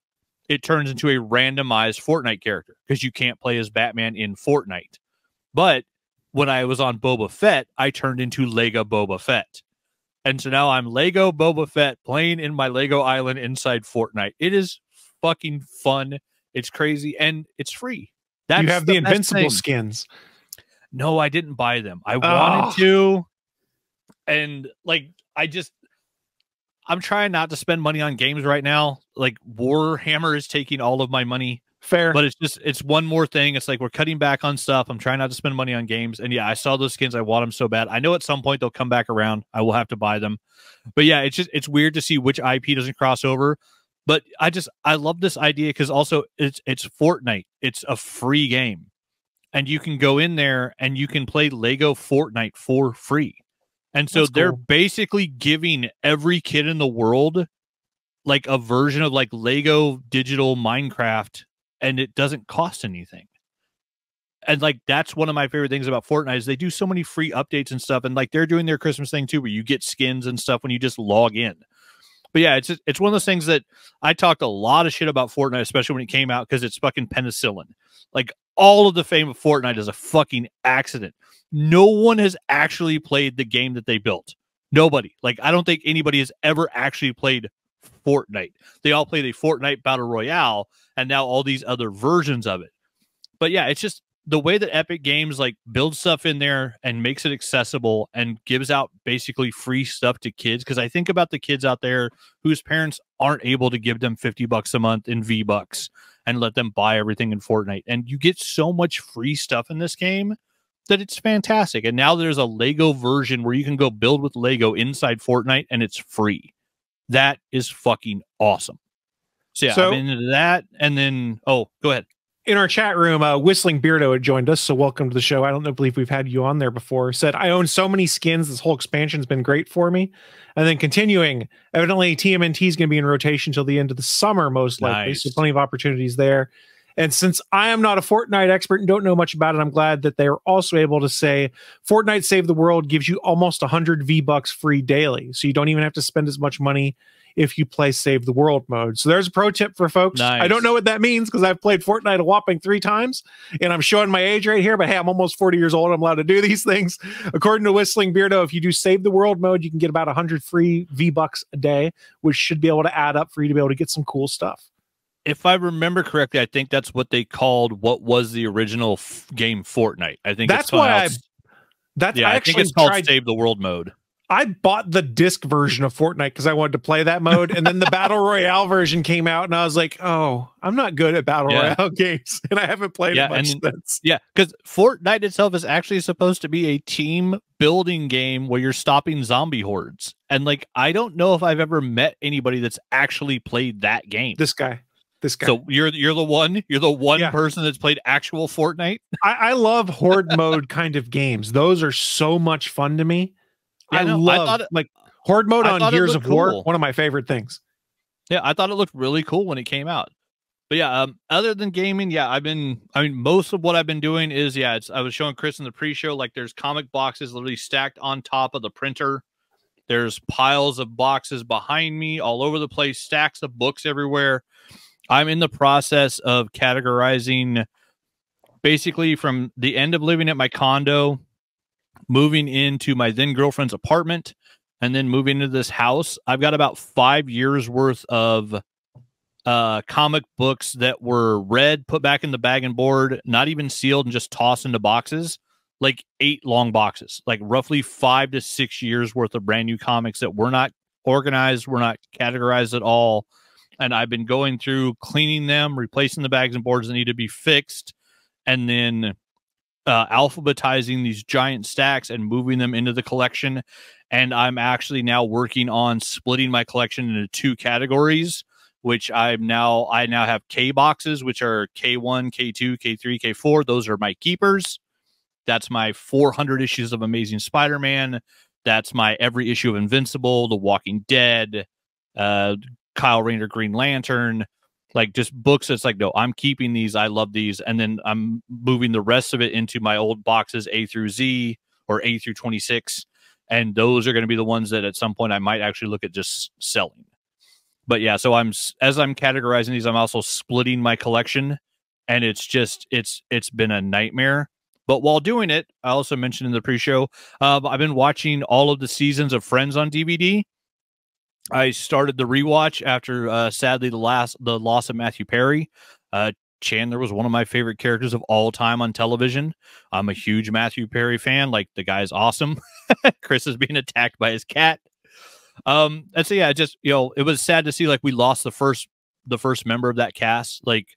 it turns into a randomized Fortnite character because you can't play as Batman in Fortnite. But when I was on Boba Fett, I turned into Lego Boba Fett. And so now I'm Lego Boba Fett playing in my Lego island inside Fortnite. It is fucking fun. It's crazy and it's free. You have the Invincible skins. No, I didn't buy them. I wanted to. And like, I'm trying not to spend money on games right now. Like Warhammer is taking all of my money. Fair. But it's one more thing. It's like we're cutting back on stuff. I'm trying not to spend money on games. And yeah, I saw those skins. I want them so bad. I know at some point they'll come back around. I will have to buy them. But yeah, it's weird to see which IP doesn't cross over. But I love this idea because also it's Fortnite. It's a free game. And you can go in there and you can play Lego Fortnite for free. And so they're basically giving every kid in the world like a version of like Lego digital Minecraft, and it doesn't cost anything. And like that's one of my favorite things about Fortnite is they do so many free updates and stuff, and like they're doing their Christmas thing too, where you get skins and stuff when you just log in. But yeah, it's one of those things that I talked a lot of shit about Fortnite, especially when it came out, because it's fucking penicillin. Like all of the fame of Fortnite is a fucking accident. No one has actually played the game that they built. Nobody. Like I don't think anybody has ever actually played Fortnite. They all played a Fortnite Battle Royale and now all these other versions of it. But yeah, it's just the way that Epic Games like builds stuff in there and makes it accessible and gives out basically free stuff to kids. Because I think about the kids out there whose parents aren't able to give them $50 a month in V-Bucks and let them buy everything in Fortnite. And you get so much free stuff in this game that it's fantastic. And now there's a Lego version where you can go build with Lego inside Fortnite and it's free. That is fucking awesome. So yeah, I'm into that. And then, go ahead. In our chat room, Whistling Beardo had joined us, so welcome to the show. I don't believe we've had you on there before. Said, I own so many skins. This whole expansion's been great for me. And then continuing, evidently TMNT is going to be in rotation till the end of the summer, most likely. Nice. So plenty of opportunities there. And since I am not a Fortnite expert and don't know much about it, I'm glad that they are also able to say Fortnite Save the World gives you almost 100 V-Bucks free daily. So you don't even have to spend as much money if you play Save the World mode. So there's a pro tip for folks. Nice. I don't know what that means because I've played Fortnite a whopping 3 times and I'm showing my age right here, but hey, I'm almost 40 years old. I'm allowed to do these things. According to Whistling Beardo, if you do Save the World mode, you can get about 100 free V-Bucks a day, which should be able to add up for you to be able to get some cool stuff. If I remember correctly, I think that's what they called what was the original game Fortnite. I think that's why I think it's called Save the World mode. I bought the disc version of Fortnite because I wanted to play that mode. And then the Battle Royale version came out and I was like, oh, I'm not good at Battle Royale games. And I haven't played it much since. Yeah, because Fortnite itself is actually supposed to be a team building game where you're stopping zombie hordes. And like, I don't know if I've ever met anybody that's actually played that game. This guy. So you're the one person that's played actual Fortnite. I love horde mode kind of games. Those are so much fun to me. Yeah, I love like horde mode on Gears of War. One of my favorite things. Yeah, I thought it looked really cool when it came out. But yeah, other than gaming, yeah, most of what I've been doing is I was showing Chris in the pre-show, like there's comic boxes literally stacked on top of the printer. There's piles of boxes behind me all over the place, stacks of books everywhere. I'm in the process of categorizing basically from the end of living at my condo, moving into my then girlfriend's apartment, and then moving into this house. I've got about 5 years worth of comic books that were read, put back in the bag and board, not even sealed, and just tossed into boxes, like 8 long boxes, like roughly 5 to 6 years worth of brand new comics that were not organized, were not categorized at all. And I've been going through cleaning them, replacing the bags and boards that need to be fixed, and then alphabetizing these giant stacks and moving them into the collection. And I'm actually now working on splitting my collection into 2 categories, which I now have K boxes, which are K1, K2, K3, K4. Those are my keepers. That's my 400 issues of Amazing Spider-Man. That's my every issue of Invincible, The Walking Dead, Kyle Rayner Green Lantern, like just books that's like, no, I'm keeping these. I love these. And then I'm moving the rest of it into my old boxes A through Z or A through 26. And those are going to be the ones that at some point I might actually look at just selling. But yeah, so as I'm categorizing these, I'm also splitting my collection. And it's been a nightmare. But while doing it, I also mentioned in the pre-show, I've been watching all of the seasons of Friends on DVD. I started the rewatch after, sadly, the loss of Matthew Perry. Chandler was one of my favorite characters of all time on television. I'm a huge Matthew Perry fan. Like, the guy's awesome. Chris is being attacked by his cat. And so yeah, just, you know, it was sad to see like we lost the first member of that cast. Like,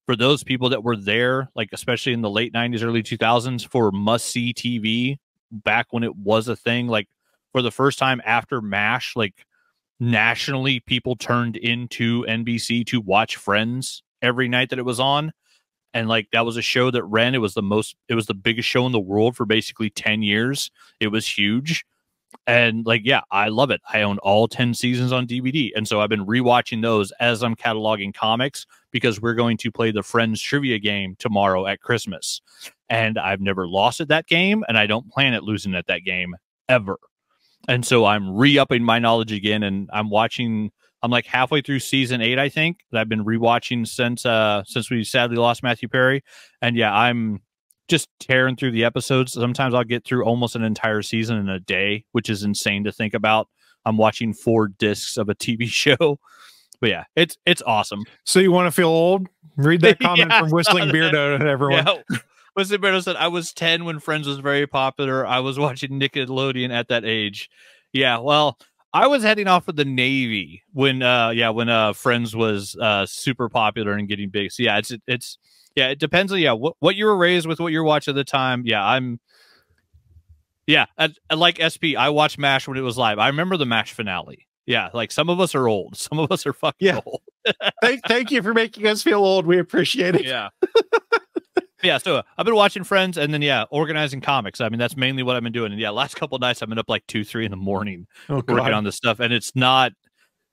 for those people that were there, like especially in the late 90s, early 2000s, for must-see TV back when it was a thing, like for the first time after MASH, like nationally people turned into NBC to watch Friends every night that it was on. And like that was a show that ran, it was the biggest show in the world for basically 10 years. It was huge. And like, yeah, I love it. I own all 10 seasons on DVD. And so I've been rewatching those as I'm cataloging comics, because we're going to play the Friends trivia game tomorrow at Christmas. And I've never lost at that game, and I don't plan at losing at that game ever. And so I'm re-upping my knowledge again, and I'm like halfway through season 8, I think, that I've been rewatching since we sadly lost Matthew Perry. And yeah, I'm just tearing through the episodes. Sometimes I'll get through almost an entire season in a day, which is insane to think about. I'm watching 4 discs of a TV show. But yeah, it's awesome. So you want to feel old? Read that comment from Whistling Beardo to everyone. Yeah. Whistling Beardo said, I was 10 when Friends was very popular. I was watching Nickelodeon at that age. Yeah, well, I was heading off with the Navy when Friends was super popular and getting big. So yeah, it depends on what you were raised with, what you're watching at the time. Yeah, I like SP. I watched MASH when it was live. I remember the MASH finale. Yeah, like some of us are old. Some of us are fucking old. Thank you for making us feel old. We appreciate it. Yeah. Yeah, so I've been watching Friends and then, organizing comics. I mean, that's mainly what I've been doing. And last couple of nights I've been up like 2-3 in the morning working on this stuff. And it's not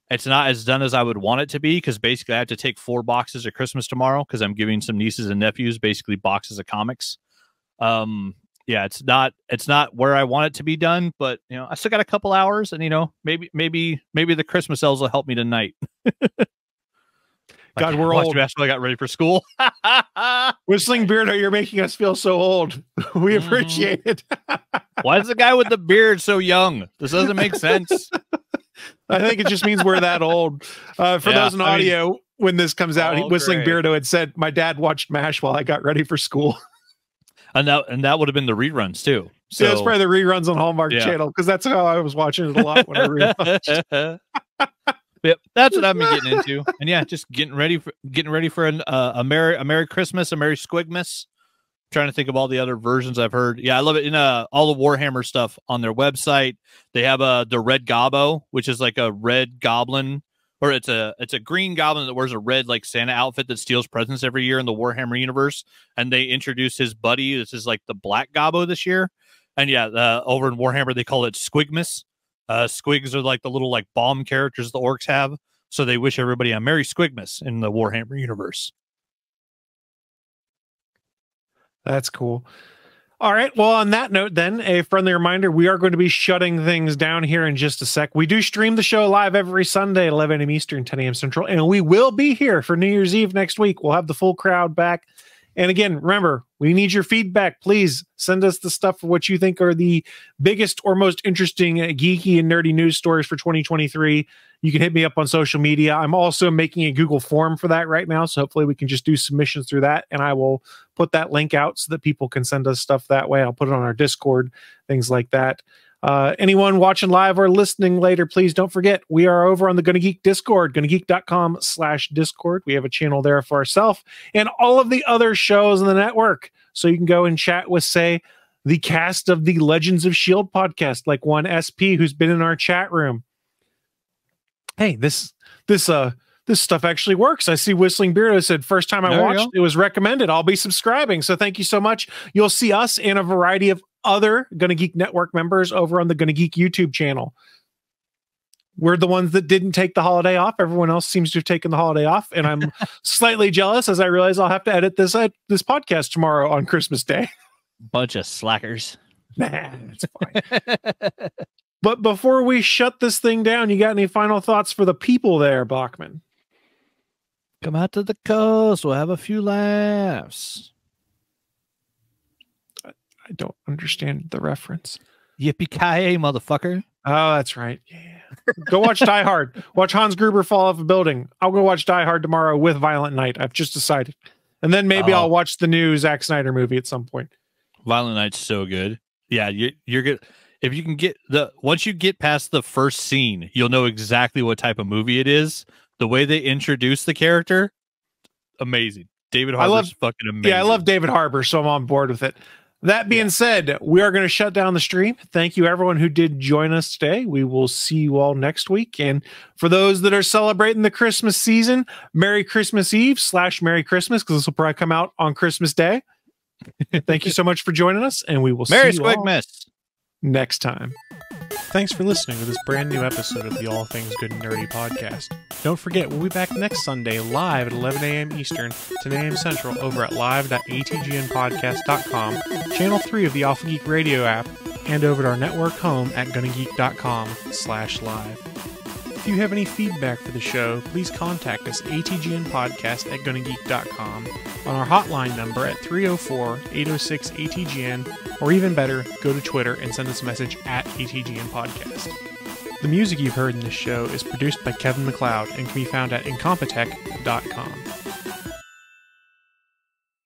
as done as I would want it to be, because basically I have to take 4 boxes at Christmas tomorrow because I'm giving some nieces and nephews basically boxes of comics. It's not where I want it to be done, but I still got a couple hours, and maybe the Christmas elves will help me tonight. God, we're old. I got ready for school. Whistling Beardo, you're making us feel so old. We appreciate it. Why is the guy with the beard so young? This doesn't make sense. I think it just means we're that old. For those in audio, when this comes out, Whistling Beardo had said, my dad watched MASH while I got ready for school. And that would have been the reruns too. So yeah, it's probably the reruns on Hallmark Channel, because that's how I was watching it a lot when I rewatched. Yep, that's what I've been getting into, and just getting ready for a Merry Christmas, a Merry Squigmas. I'm trying to think of all the other versions I've heard. Yeah, I love it. In all the Warhammer stuff on their website, they have the Red Gobbo, which is like a red goblin, or it's a green goblin that wears a red like Santa outfit that steals presents every year in the Warhammer universe. And they introduced his buddy. This is like the Black Gobbo this year, and over in Warhammer they call it Squigmas. Squigs are like the little like bomb characters the orcs have, so they wish everybody a Merry Squigmas in the Warhammer universe. That's cool. All right, well, on that note then, a friendly reminder, we are going to be shutting things down here in just a sec. We do stream the show live every Sunday at 11 a.m. Eastern, 10 a.m. Central, and we will be here for New Year's Eve next week. We'll have the full crowd back. And again, remember, we need your feedback. Please send us the stuff for what you think are the biggest or most interesting geeky and nerdy news stories for 2023. You can hit me up on social media. I'm also making a Google form for that right now, so hopefully we can just do submissions through that, and I will put that link out so that people can send us stuff that way. I'll put it on our Discord, things like that. Anyone watching live or listening later, please don't forget, we are over on the Gonna Geek Discord, gonnageek.com/Discord. We have a channel there for ourselves and all of the other shows in the network. So you can go and chat with, say, the cast of the Legends of S.H.I.E.L.D. podcast, like one SP who's been in our chat room. Hey, this stuff actually works. I see Whistling Beardo said, first time I watched, it was recommended. I'll be subscribing. So thank you so much. You'll see us and a variety of other Gonna Geek Network members over on the Gonna Geek YouTube channel. We're the ones that didn't take the holiday off. Everyone else seems to have taken the holiday off. And I'm slightly jealous as I realize I'll have to edit this podcast tomorrow on Christmas Day. Bunch of slackers. Nah, it's fine. But before we shut this thing down, you got any final thoughts for the people there, Bachman? Come out to the coast. We'll have a few laughs. I don't understand the reference. Yippee-ki-yay, motherfucker. Oh, that's right. Yeah. Go watch Die Hard. Watch Hans Gruber fall off a building. I'll go watch Die Hard tomorrow with Violent Night. I've just decided. And then maybe I'll watch the new Zack Snyder movie at some point. Violent Night's so good. Yeah, you're good. If you can once you get past the first scene, you'll know exactly what type of movie it is. The way they introduce the character, amazing. David Harbour's fucking amazing. Yeah, I love David Harbour, so I'm on board with it. That being said, we are going to shut down the stream. Thank you, everyone who did join us today. We will see you all next week. And for those that are celebrating the Christmas season, Merry Christmas Eve / Merry Christmas, because this will probably come out on Christmas Day. Thank you so much for joining us, and we will see you all next time. Thanks for listening to this brand new episode of the All Things Good and Nerdy podcast. Don't forget, we'll be back next Sunday live at 11 a.m. Eastern, 10 a.m. Central over at live.atgnpodcast.com, channel 3 of the Alpha Geek Radio app, and over at our network home at gonnageek.com/live. If you have any feedback for the show, please contact us atgnpodcast@gonnageek.com, on our hotline number at 304-806-ATGN, or even better, go to Twitter and send us a message at ATGN Podcast. The music you've heard in this show is produced by Kevin MacLeod and can be found at incompetech.com.